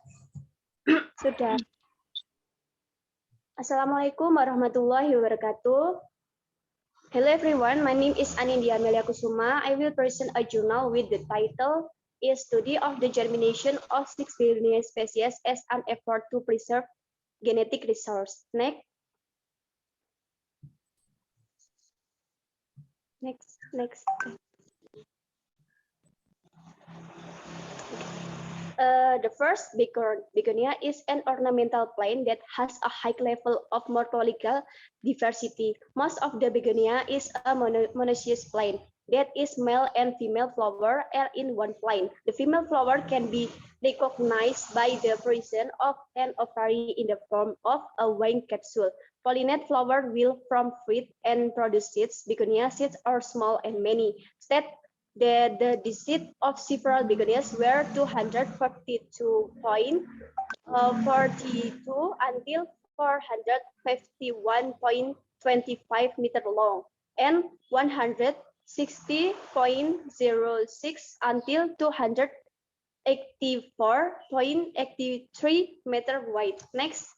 G: Sudah. Assalamualaikum warahmatullahi wabarakatuh. Hello everyone, my name is Anindya Amelia Kusuma. I will present a journal with the title "A Study of the Germination of 6 Begonia Species as an Effort to Preserve Genetic Resource." Next. The first begonia is an ornamental plant that has a high level of morphological diversity. Most of the begonia is a monoecious plant. That is, male and female flower are in one plant. The female flower can be recognized by the presence of an ovary in the form of a wing capsule. Pollinate flower will form fruit and produce seeds. Begonia seeds are small and many. that the disease of several begonias were 242.42 until 451.25 meter long and 160.06 until 284.83 meter wide. Next.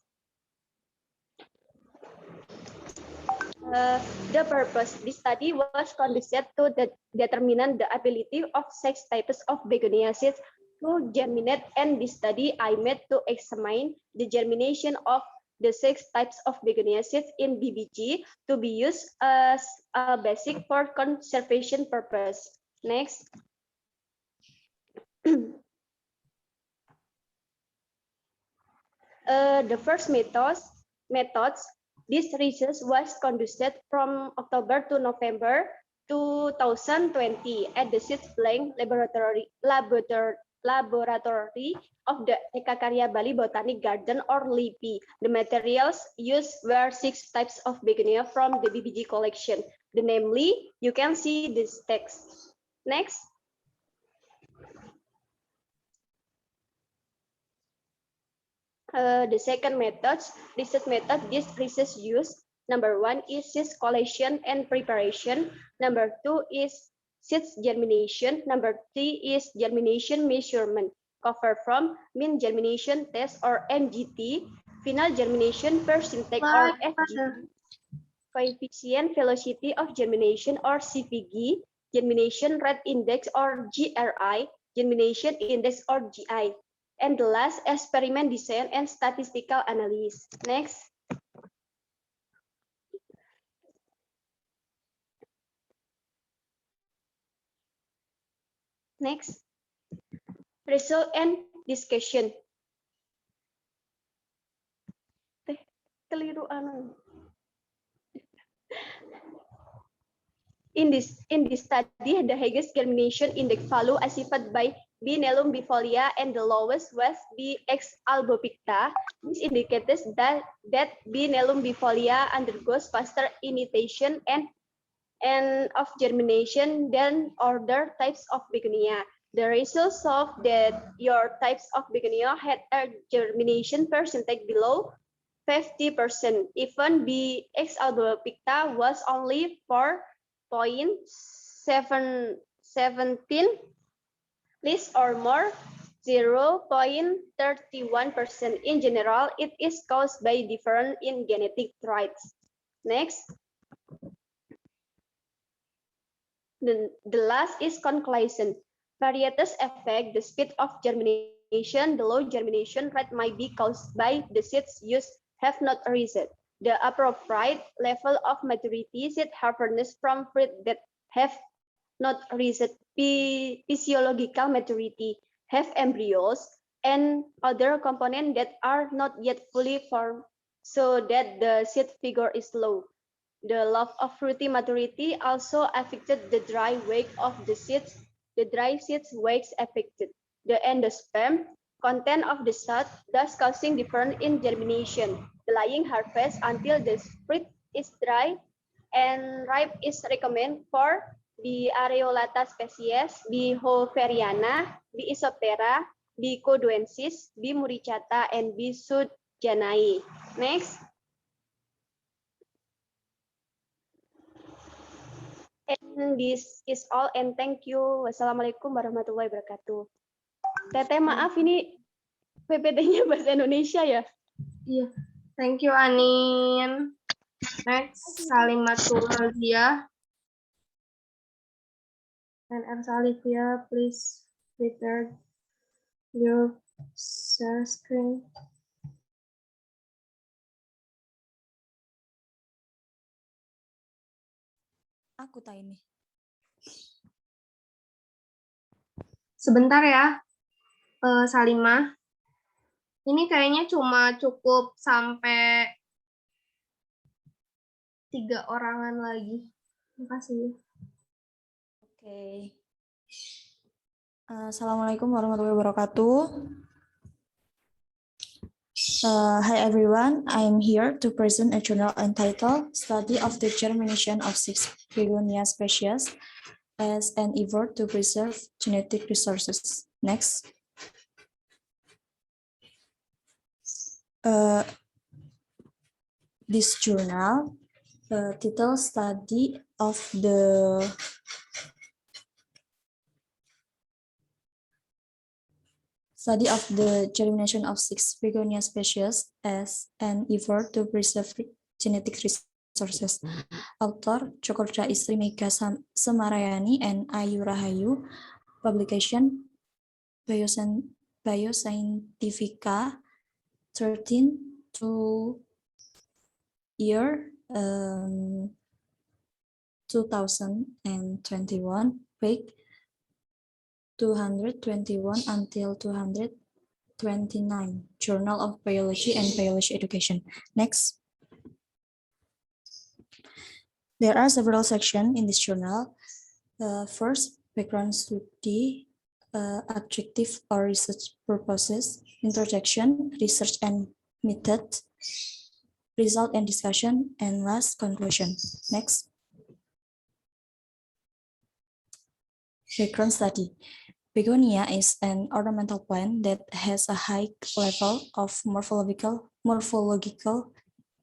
G: The purpose this study was conducted to determine the ability of 6 types of begonia seeds to germinate, and this study I made to examine the germination of the 6 types of begonia seeds in BBG to be used as a basic for conservation purpose. Next. The first methods, this research was conducted from October to November 2020 at the Seed Bank Laboratory of the Eka Karya Bali Botanic Garden or LIBI. The materials used were 6 types of begonia from the BBG collection. Namely, you can see this text. Next. The second research method this research used. Number 1 is seed collection and preparation. Number 2 is seed germination. Number 3 is germination measurement. Cover from mean germination test or MGT, final germination percentage or FGT, coefficient velocity of germination or CVG, germination rate index or GRI, germination index or GI. And the last, experiment design and statistical analysis. Next. Next. Result and discussion. Keliru anu. In this study, the highest germination index value achieved by B. Nelum bifolia and the lowest was B. X. albopicta. This indicates that B. Nelum bifolia undergoes faster initiation and of germination than other types of begonia. The results of that your types of begonia had a germination percentage below 50%. Even B. X. albopicta was only 4.17 less or more 0.31%. In general, it is caused by difference in genetic traits. Next. The last is conclusion. Varieties affect the speed of germination. The low germination rate might be caused by the seeds used have not risen. The appropriate level of maturity seed harvested from fruit that have not reached physiological maturity, have embryos, and other components that are not yet fully formed, so that the seed figure is low. The lack of fruity maturity also affected the dry weight of the seeds. The dry seeds weights affected the endosperm content of the seed, thus causing difference in germination. Delaying harvest until the fruit is dry and ripe is recommended for B. areolata species, B. hoveriana, B. isoptera, B. coduensis, B. muricata, and B. sudjanai. Next. And this is all, and thank you. Wassalamualaikum warahmatullahi wabarakatuh. Teteh, maaf ini PPT-nya bahasa Indonesia ya?
A: Iya. Thank you, Anin. Next, Salimatul Razia. And Arsalivia, please prepare your share screen.
H: Aku tak ini.
A: Sebentar ya, Salimah. Ini kayaknya cuma cukup sampai 3 orangan lagi. Terima kasih.
H: Oke. Assalamualaikum warahmatullahi wabarakatuh. Hi everyone, I am here to present a journal entitled Study of the Germination of 6 Begonia Species. as an effort to preserve genetic resources. Next. This journal, title study of the germination of 6 begonia species as an effort to preserve genetic resources. Author Cokorda Istri Mega Semarayani and Ayu Rahayu. Publication Bioscientifica 13 to year 2021, page 221 until 229, Journal of Biology and Biology Education. Next. There are several sections in this journal. First, background study, objective or research purposes, introduction, research and method, result and discussion, and last, conclusion. Next. Background study. Begonia is an ornamental plant that has a high level of morphological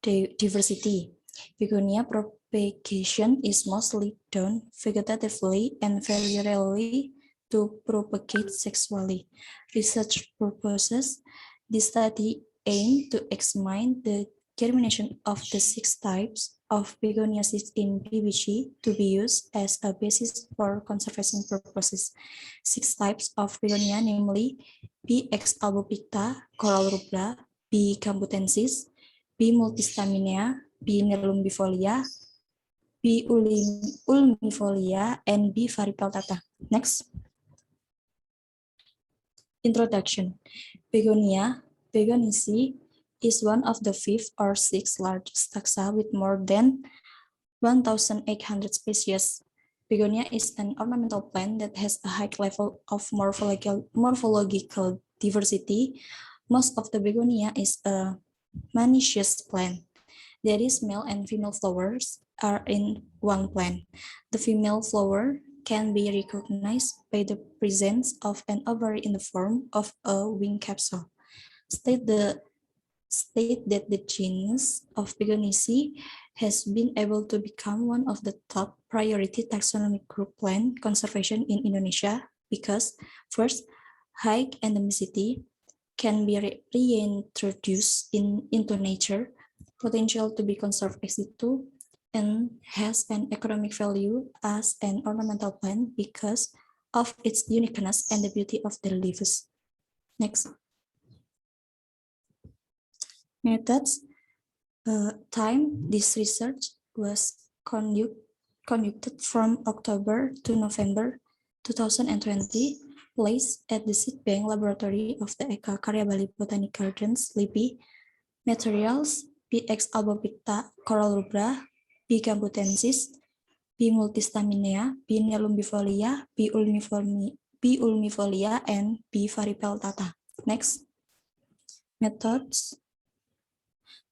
H: diversity. Begonia propagation is mostly done vegetatively and very rarely to propagate sexually. Research purposes. This study aimed to examine the germination of the 6 types of begonia seeds in BBG to be used as a basis for conservation purposes. 6 types of begonia, namely B. ex albopicta, coral rubra, B. cambutensis, B. multistaminea, B. nerlumbifolia, B. ulmifolia, and B. varipeltata. Next. Introduction. Begoniaceae is one of the 5th or 6th largest taxa with more than 1,800 species. Begonia is an ornamental plant that has a high level of morphological diversity. Most of the begonia is a monoecious plant. That is, male and female flowers are in one plant. The female flower can be recognized by the presence of an ovary in the form of a wing capsule. State that the genus of Begoniaceae has been able to become one of the top priority taxonomic group plant conservation in Indonesia because, first, high endemicity can be reintroduced into nature, potential to be conserved ex situ, and has an economic value as an ornamental plant because of its uniqueness and the beauty of the leaves. Next. Methods. Time. This research was conducted from October to November 2020. Place at the Seed Bank Laboratory of the Eka Karya Bali Botanic Gardens, LIBI. Materials: B. ex albopicta, coral rubra, B. cambutensis, B. multistaminea, B. nelumbifolia, B. ulmifolia, and B. varipeltata. Next. Methods.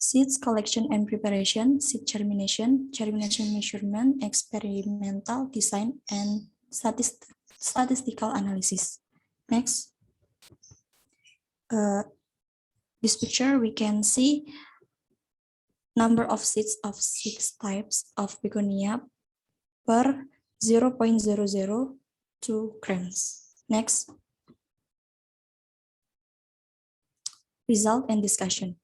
H: Seeds collection and preparation, seed germination, germination measurement, experimental design, and statistical analysis. Next. This picture we can see number of seeds of 6 types of begonia per 0.002 grams. Next. Result and discussion.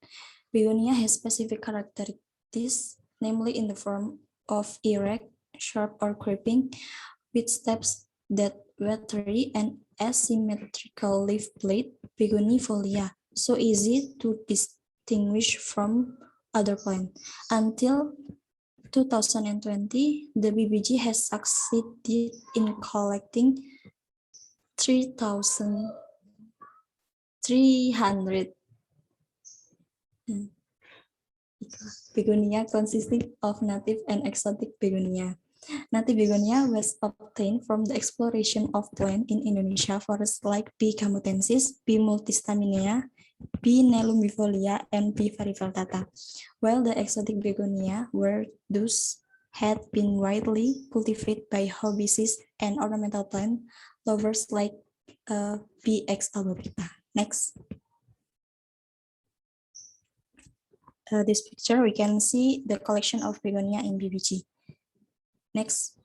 H: Begonia has specific characteristics, namely in the form of erect, sharp, or creeping, with steps that watery and asymmetrical leaf blade, begonifolia, so easy to distinguish from other plants. Until 2020, the BBG has succeeded in collecting 3,300 begonia consisting of native and exotic begonia. Native begonia was obtained from the exploration of plants in Indonesia forests like B. cambutensis, B. multistaminea, B. nelumbifolia, and B. varipeltata, while the exotic begonia were those had been widely cultivated by hobbyists an ornamental plant, lovers like BX alborita. Next. This picture, we can see the collection of begonia in BBG. Next.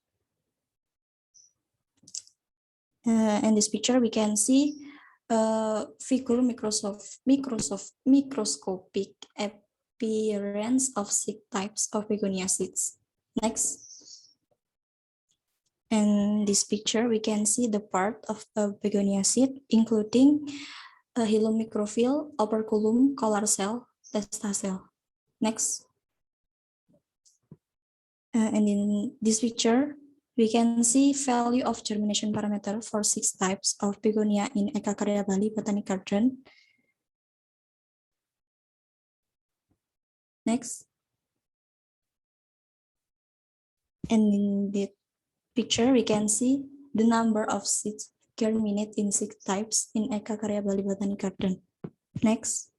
H: In this picture, we can see figure microscopic appearance of 6 types of begonia seeds. Next. In this picture, we can see the part of a begonia seed, including a hilum microphyll, operculum, collar cell, testacell. Next. And in this picture, we can see value of germination parameter for 6 types of begonia in Eka Karya Bali Botanic Garden. Next. And in the picture, we can see the number of seeds germinate in 6 types in Eka Karya Bali Botanic Garden. Next.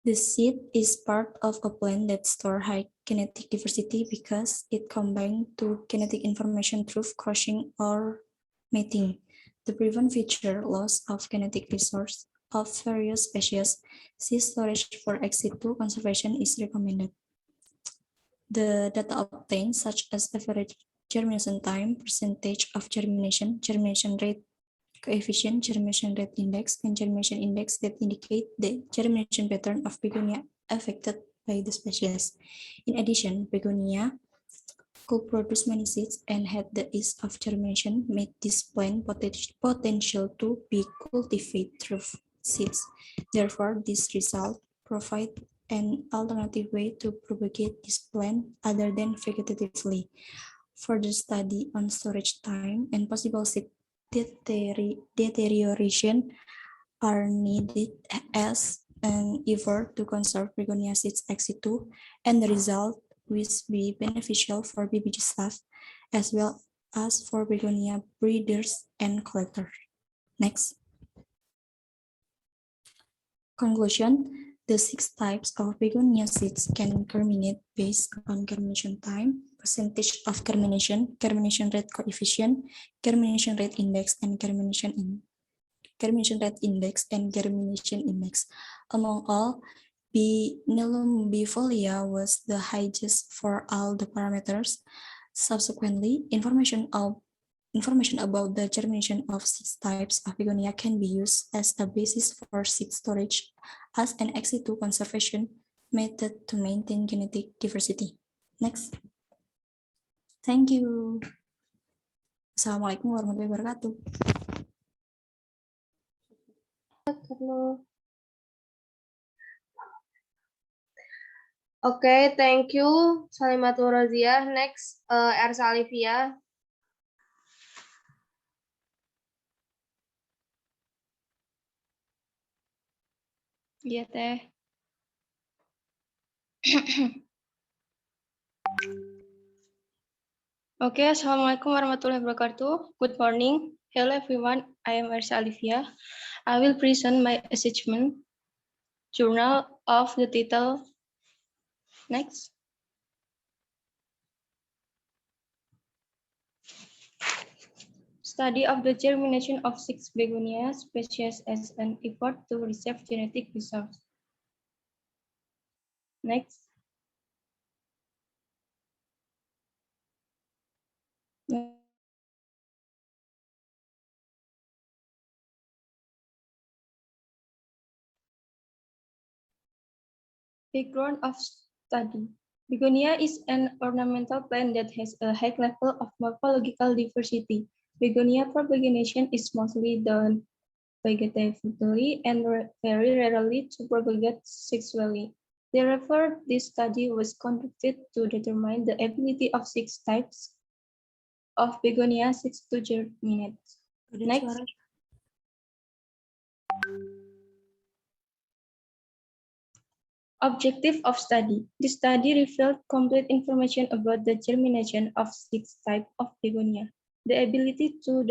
H: The seed is part of a plant that stores high genetic diversity because it combines 2 genetic information through crossing or mating. To prevent future loss of genetic resource of various species, seed storage for ex situ conservation is recommended. The data obtained, such as average germination time, percentage of germination, germination rate coefficient, germination rate index, and germination index that indicate the germination pattern of begonia affected by the species. In addition, begonia could produce many seeds and had the ease of germination made this plant potential to be cultivated through seeds. Therefore, this result provide an alternative way to propagate this plant other than vegetatively. Further study on storage time and possible seed deterioration are needed as an effort to conserve begonia seeds ex situ, and the result will be beneficial for BBG staff as well as for begonia breeders and collectors. Next. Conclusion. The 6 types of begonia seeds can germinate based on germination time, percentage of germination, germination rate coefficient, germination rate index, and germination rate index and germination index. Among all, Nelum bifolia was the highest for all the parameters. Subsequently, information about the germination of 6 types of begonia can be used as a basis for seed storage as an ex situ conservation method to maintain genetic diversity. Next. Thank you. Assalamualaikum warahmatullahi wabarakatuh.
A: Okay, thank you, Salimatul Roziah. Next, Ersa Alivia.
D: Iya, Teh. Okay, Assalamualaikum warahmatullahi wabarakatuh. Good morning. Hello everyone, I am Ersa Alivia. I will present my assessment journal of the title. Next. Study of the germination of 6 begonia species as an effort to reserve genetic resource. Next. Background of study. Begonia is an ornamental plant that has a high level of morphological diversity. Begonia propagation is mostly done vegetatively and very rarely to propagate sexually. Therefore, this study was conducted to determine the ability of 6 types of begonia seeds to germinate. Next. Objective of study. The study revealed complete information about the germination of 6 types of begonia, the ability to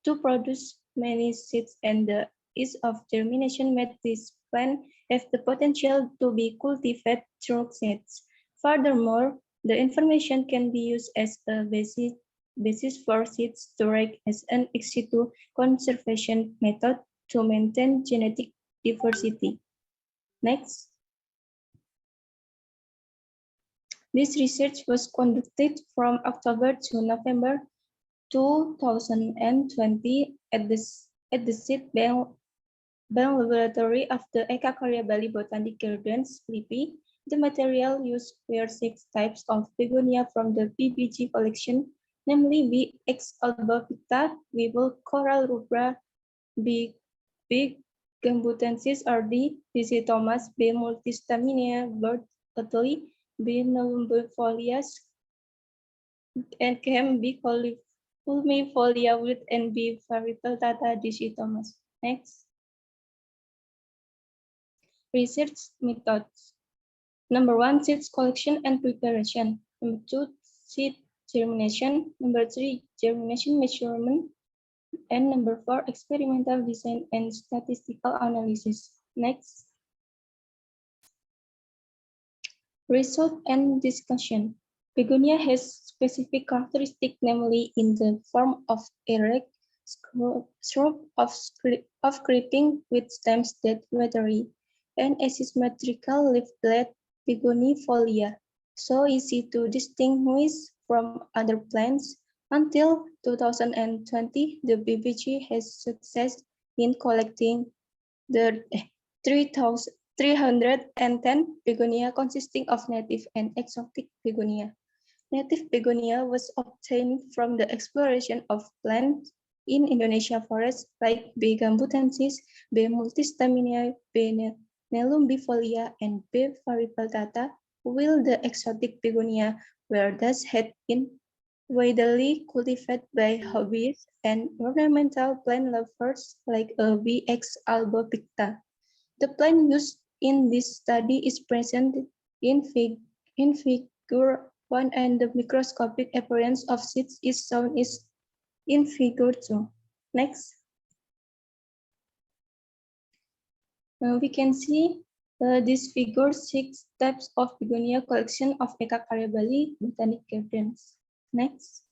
D: produce many seeds, and the ease of germination made this plant have the potential to be cultivated through seeds.
C: Furthermore, the information can be used as a basis for seed storage as an ex situ conservation method to maintain genetic diversity. Next. This research was conducted from October to November 2020 at the Seed Bank Laboratory of the Eka Karya Bali Botanic Gardens, LIPI. The material used were 6 types of begonia from the BBG collection, namely B. X. albopicta, B. coral rubra, B. gambutensis RD, D.C. Thomas, B. multistaminea bird Italy, B. nullimbifolias, and can be Fulmifolia with and B. varipeltata D.C. Thomas. Next. Research methods. Number 1, seeds collection and preparation. Number 2, seed germination. Number 3, germination measurement. And number 4, experimental design and statistical analysis. Next. Result and discussion. Begonia has specific characteristics, namely in the form of erect shrub of creeping with stems that vary, and asymmetrical leaflet begonifolia, so easy to distinguish from other plants. Until 2020, the BBG has success in collecting the 310 begonia consisting of native and exotic begonia. Native begonia was obtained from the exploration of plants in Indonesia forests like B. gambutensis, B. multistaminea, B. nelumbifolia, and B. varipeltata, while the exotic begonia were thus had been widely cultivated by hobbyists and ornamental plant lovers like B. X. albopicta. The plant used in this study is present in figure 1, and the microscopic appearance of seeds is shown in figure 2. Next. We can see this figure 6 types of begonia collection of Eka Karya Bali Botanic Gardens. Next.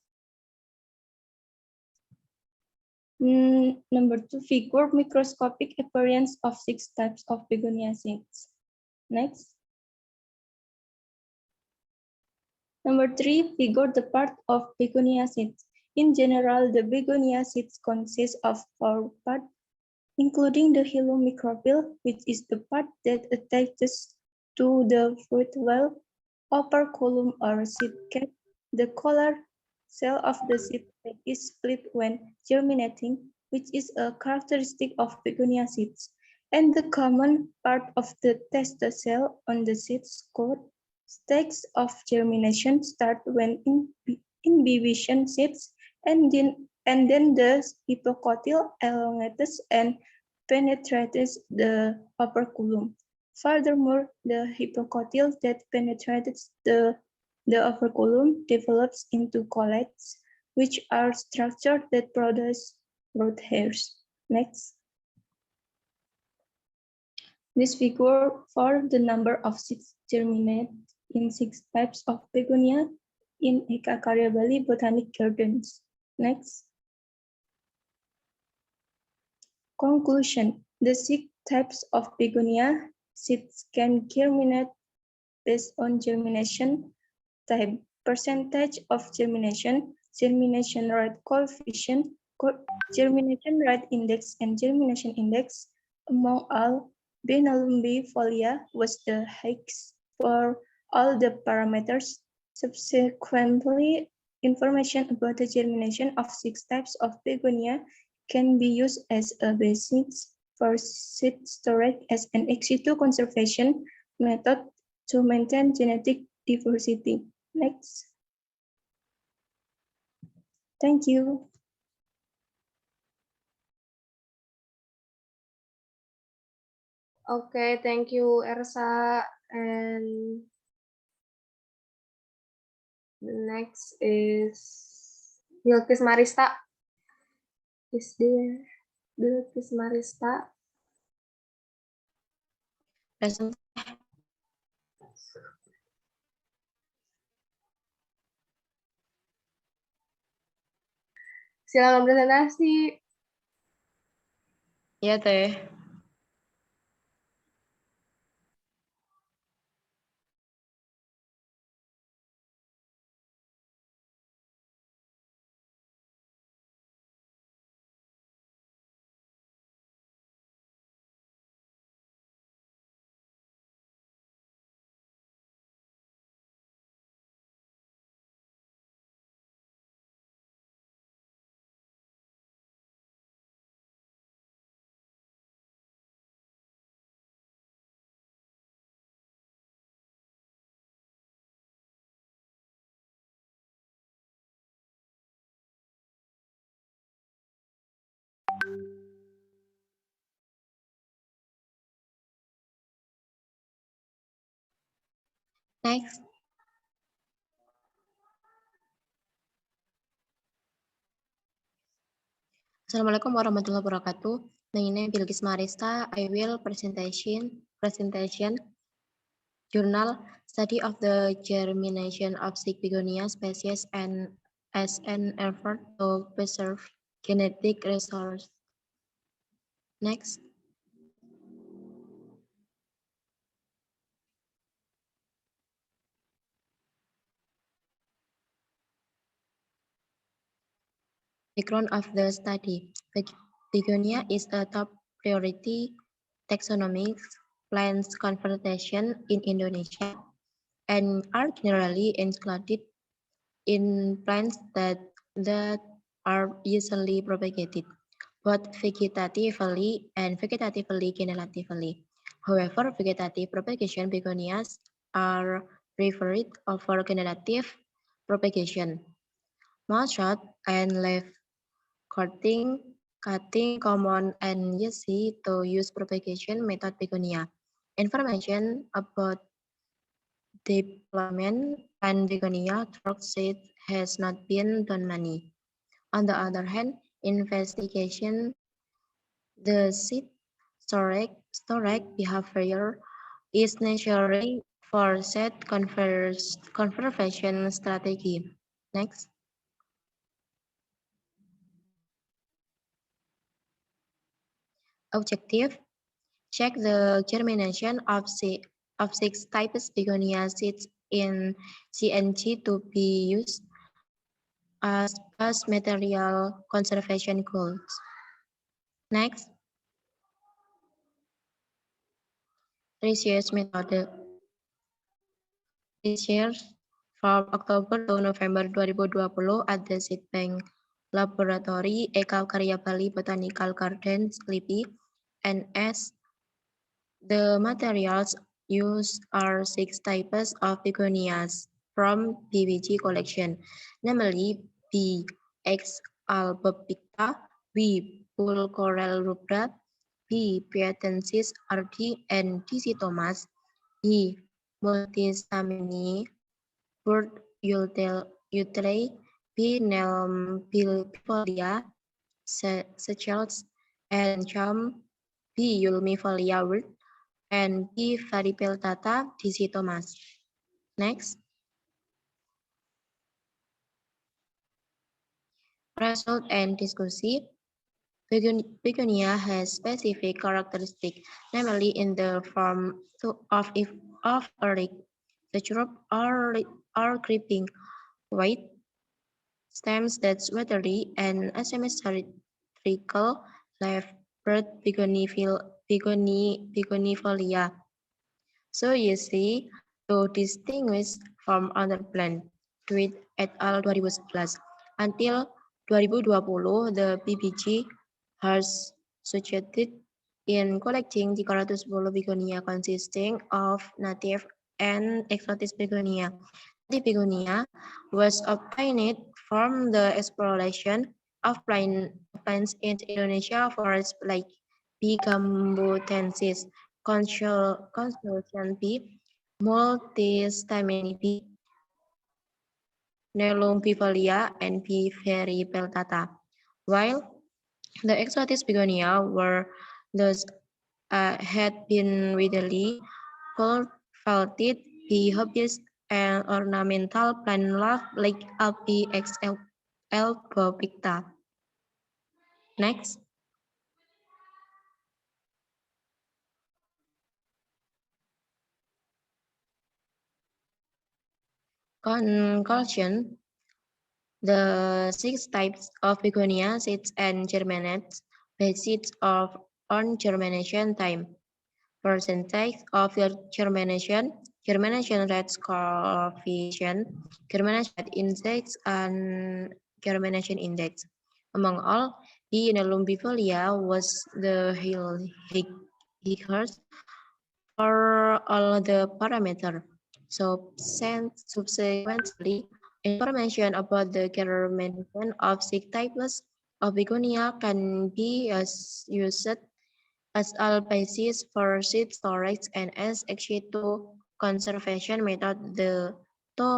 C: Number 2, figure microscopic appearance of 6 types of begonia seeds. Next. Number 3, figure the part of begonia seeds. In general, the begonia seeds consist of 4 parts, including the hilum micropyle, which is the part that attaches to the fruit well, operculum or seed cap. The collar cell of the seed is split when germinating, which is a characteristic of begonia seeds, and the common part of the tester cell on the seed's coat. Stages of germination start when imbibition seeds, and then the hypocotyl elongates and penetrates the operculum. Furthermore, the hypocotyl that penetrates the operculum develops into collates, which are structures that produce root hairs. Next. This figure for the number of seeds germinate in 6 types of begonia in Eka Karya Bali Botanic Gardens. Next. Conclusion. The 6 types of begonia seeds can germinate based on germination type, percentage of germination, germination rate coefficient, germination rate index, and germination index. Among all, B. nelumbifolia was the highest for all the parameters. Subsequently, information about the germination of 6 types of begonia can be used as a basis for seed storage as an ex situ conservation method to maintain genetic diversity. Next. Thank you.
A: Okay, thank you, Ersa. And the next is Bilkis Marista. Is there Bilkis Marista?
B: Present.
A: Silakan presentasi.
I: Iya, Teh.
J: Next. Assalamualaikum warahmatullahi wabarakatuh. My name is Bilkis Marista. I will presentation journal study of the germination of sick begonia species and as an effort to preserve genetic resource. Next. Background of the study. Begonia is a top priority taxonomic plant conservation in Indonesia and are generally included in plants that are easily propagated, both vegetatively and vegetatively generatively. However, vegetative propagation begonias are preferred over generative propagation. Most short and leaf cutting common and easy to use propagation method begonia. Information about deployment and begonia through seed has not been done many. On the other hand, investigation the seed storage behavior is necessary for seed conservation strategy. Next. Objective: check the germination of six types begonia seeds in CNG to be used as base material conservation goals. Next. Research method. Research from Oktober to November 2020 at the Seed Bank Laboratory Eka Karya Bali Botanical Gardens, Lipi, NS. The materials used are six types of begonias from BBG collection, namely B. X. albopicta, B. pulchorella rubra, B. piatensis RD, and DC Thomas, B. multistamini, bird utile, B. Nelmbifolia, Seychelles, and Cham, B. ulmifolia word, and B. varipeltata, DC Thomas. Next. Result and discussion. Begonia has specific characteristics, namely in the form of a rig, the shrub or creeping white stems that's watery and asymmetrical leaf-bird begonifolia. So you see, to distinguish from other plant, Tweed et al. 2011. Until 2020, the BBG has succeeded in collecting 310 begonia consisting of native and exotic begonia. Native begonia was obtained from the exploration of plants in Indonesia forests like B. gambutensis, Consortium B, multistamini B, Nelumbifolia, and B. varipeltata. While the exotic begonia were those had been widely cultivated, the hobbyist and ornamental plant like Alpi X. albopicta. Next. Conclusion. The 6 types of begonia seeds and germinates based on germination time. Percentage of your germination rate coefficient, germination rate index, and germination index. Among all, the Lumbifolia was the highest for all the parameters. So subsequently, information about the germination of 6 types of begonia can be used as a basis for seed storage and as ex situ conservation method to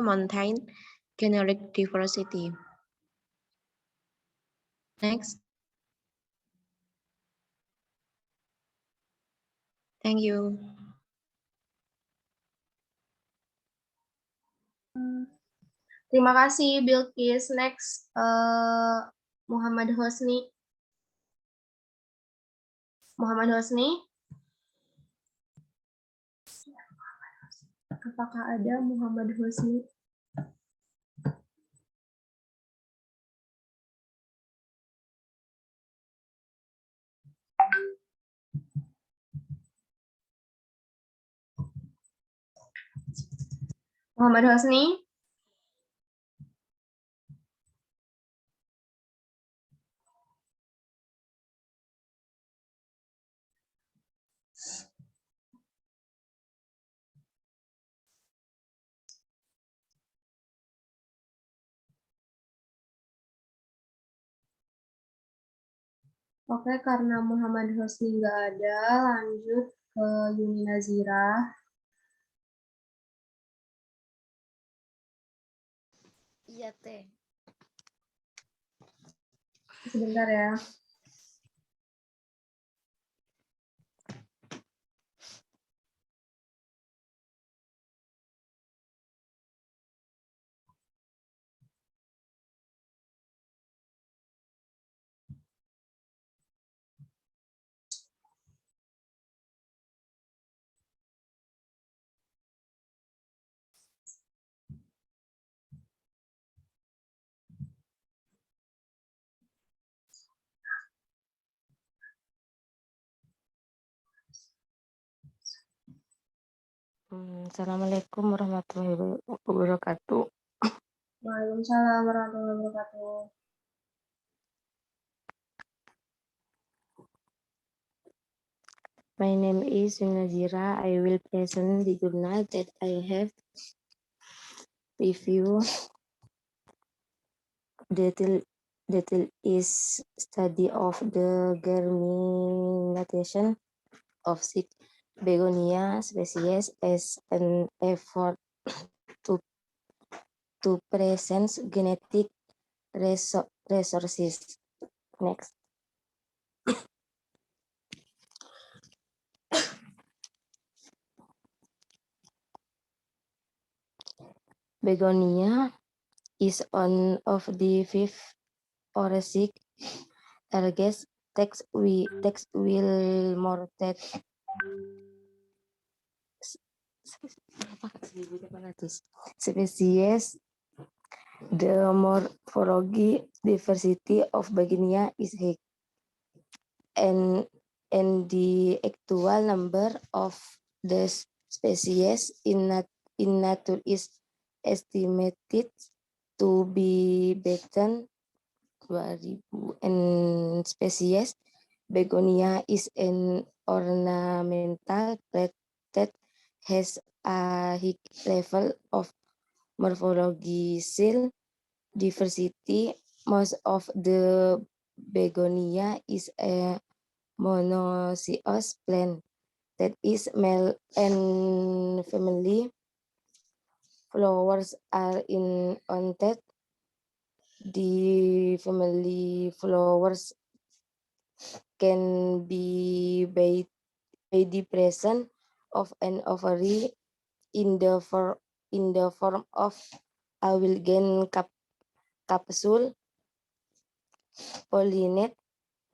J: maintain generic diversity. Next. Thank you.
A: Terima kasih Bilkis. Next, Muhammad Hosni. Muhammad Hosni. Apakah ada Muhammad Hosni? Muhammad Hosni? Oke, karena Muhammad Hosni nggak ada, lanjut ke Yuni Nazira.
I: Iya, Teh.
A: Sebentar ya.
I: Assalamualaikum warahmatullahi wabarakatuh.
A: Waalaikumsalam warahmatullahi wabarakatuh.
I: My name is Nazira. I will present the journal that I have review. Detail is study of the germination of 6 begonia species as an effort to present genetic resources. Next. Begonia is one of the 5 or 6 targets text will more that species. The morphology diversity of begonia is high, and the actual number of the species in nature is estimated to be better 2,000 species. Begonia is an ornamental plant that has a high level of morphological diversity. Most of the begonia is a monoecious plant that is male and female flowers are in on-tet. The family flowers can be by the presence of an ovary in the form of a wilgen capsule. Pollinate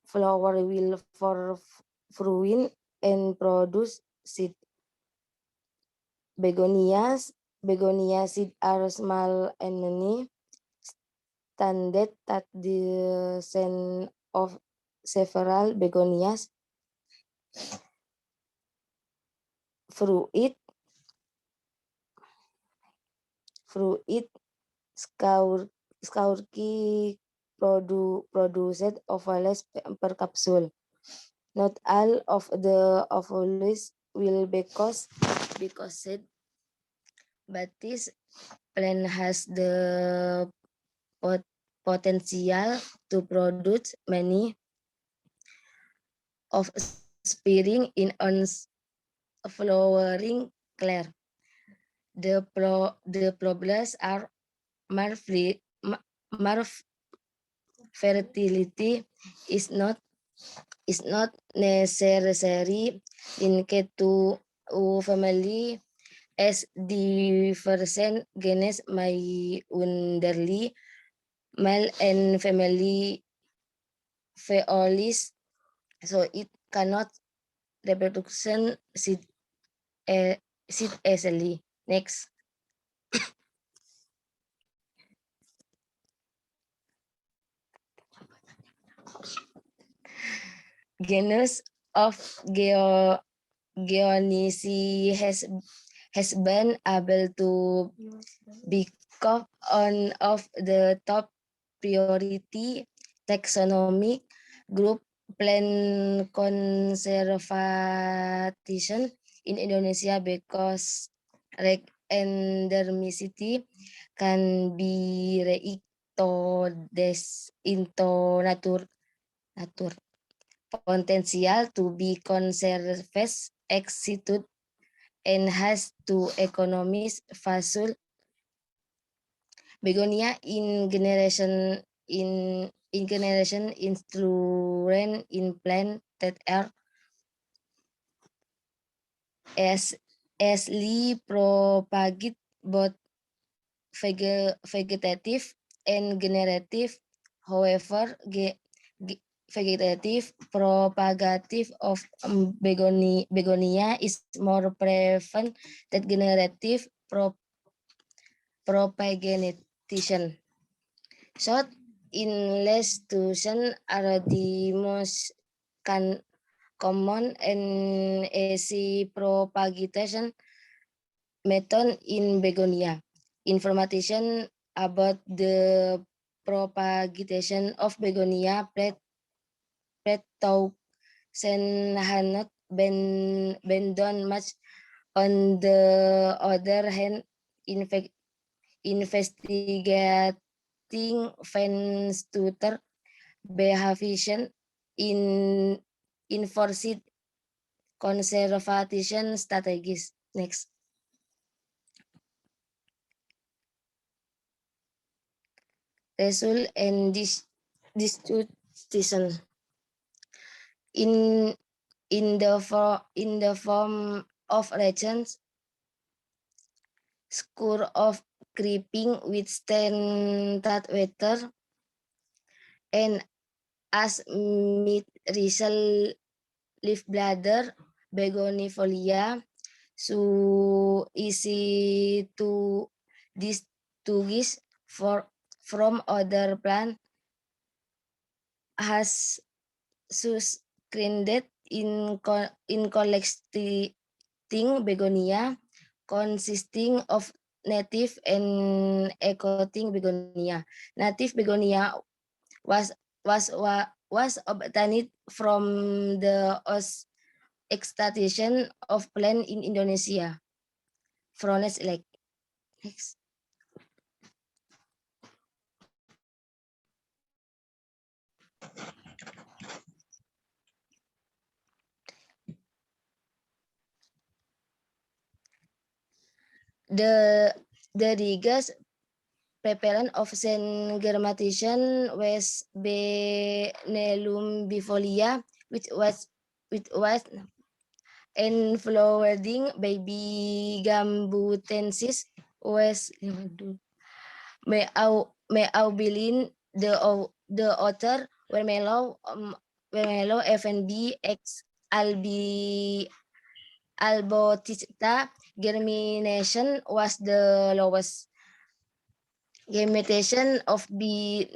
I: flower will for fruit and produce seed. Begonia seed are small and many, standard at the center of several begonias. Fruit scaurki produced ovules per capsule. Not all of the ovules will because but this plant has the potential to produce many offspring in on flowering clear. The problems are fertility is not necessary linked to family, as different genes may underlie male and family feolis, so it cannot reproduction seed easily. Next. Genus of Geonisi has been able to become one of the top priority taxonomic group plant conservation in Indonesia because endemicity can be reintroduced into nature potential to be conserved exceeded and has two economies facile begonia in generation instrument in plant that are easily propagate both vegetative and generative. However, vegetative propagative of begonia is more prevalent than generative propagation. Short institutions are the most common and easy propagation method in begonia. Information about the propagation of begonia have not been done much. On the other hand, investigating fence tutor behavior in enforced conservation strategies. Next. Result and distribution in the form of regions, score of creeping with standard weather and as mid result leaf bladder begonifolia so easy to distinguish from other plant has screened in collecting begonia consisting of native and exotic begonia. Native begonia was obtained from the extraction of plant in Indonesia. Frones like next. The biggest prevalence of Saint-Germaticon was Benelum bifolia, which was and flowering baby gambutensis was meaubilin the author were mellow Vemelo FNB X albotista germination was the lowest. Germination of B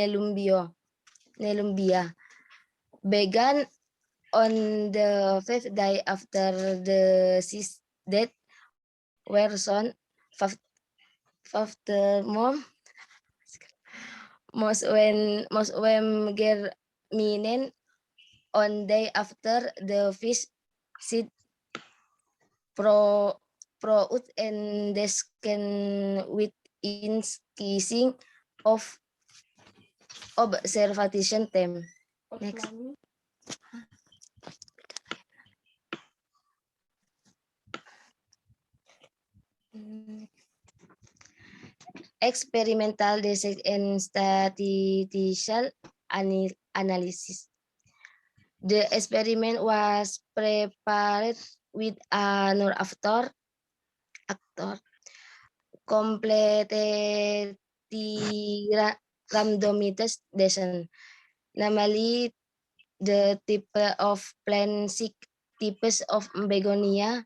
I: Nelumbia began on the 5th day after the seas death were sown after most when germinate on day after the fish seed out and descan with increasing of observation time. Next. Experimental design and statistical analysis. The experiment was prepared with an actor completed randomized design. Namely, the type of plant types of begonia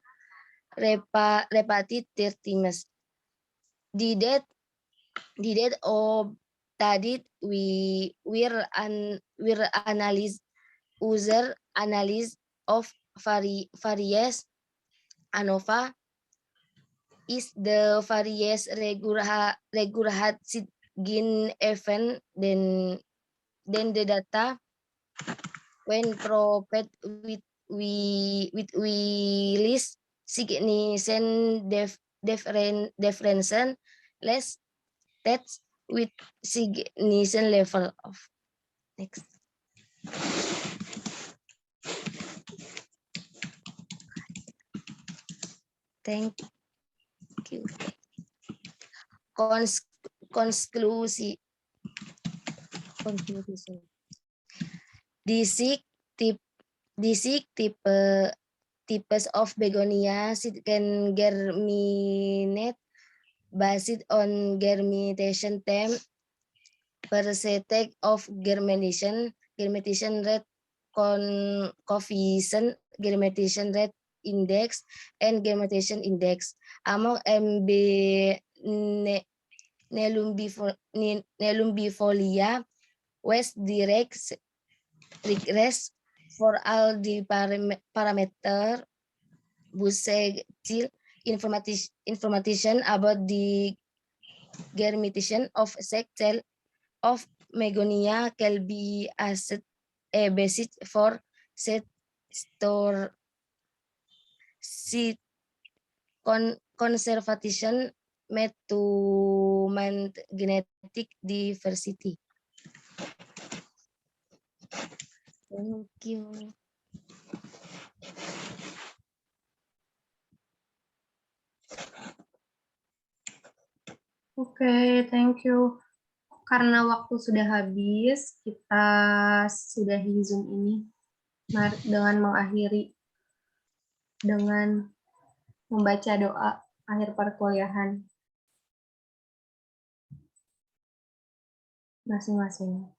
I: repeated 30 times. The date of study were analyzed user analysis of various ANOVA is the various regular gene event then the data when provided with list significant difference less tests with significant level of next. Thank you. Conclusion. These types of begonia can germinate based on germination time, percentage of germination rate, coefficient germination rate index, and germination index. Among Nelumbifolia, West regress for all the parameter Busegil information about the germination of sex cell of Megonia can be as a basis for conservation made to maintain genetic diversity. Thank you.
A: Oke, thank you. Karena waktu sudah habis, kita sudahi Zoom ini dengan mengakhiri dengan membaca doa akhir perkuliahan masing-masing.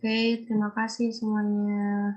A: Oke, terima kasih semuanya.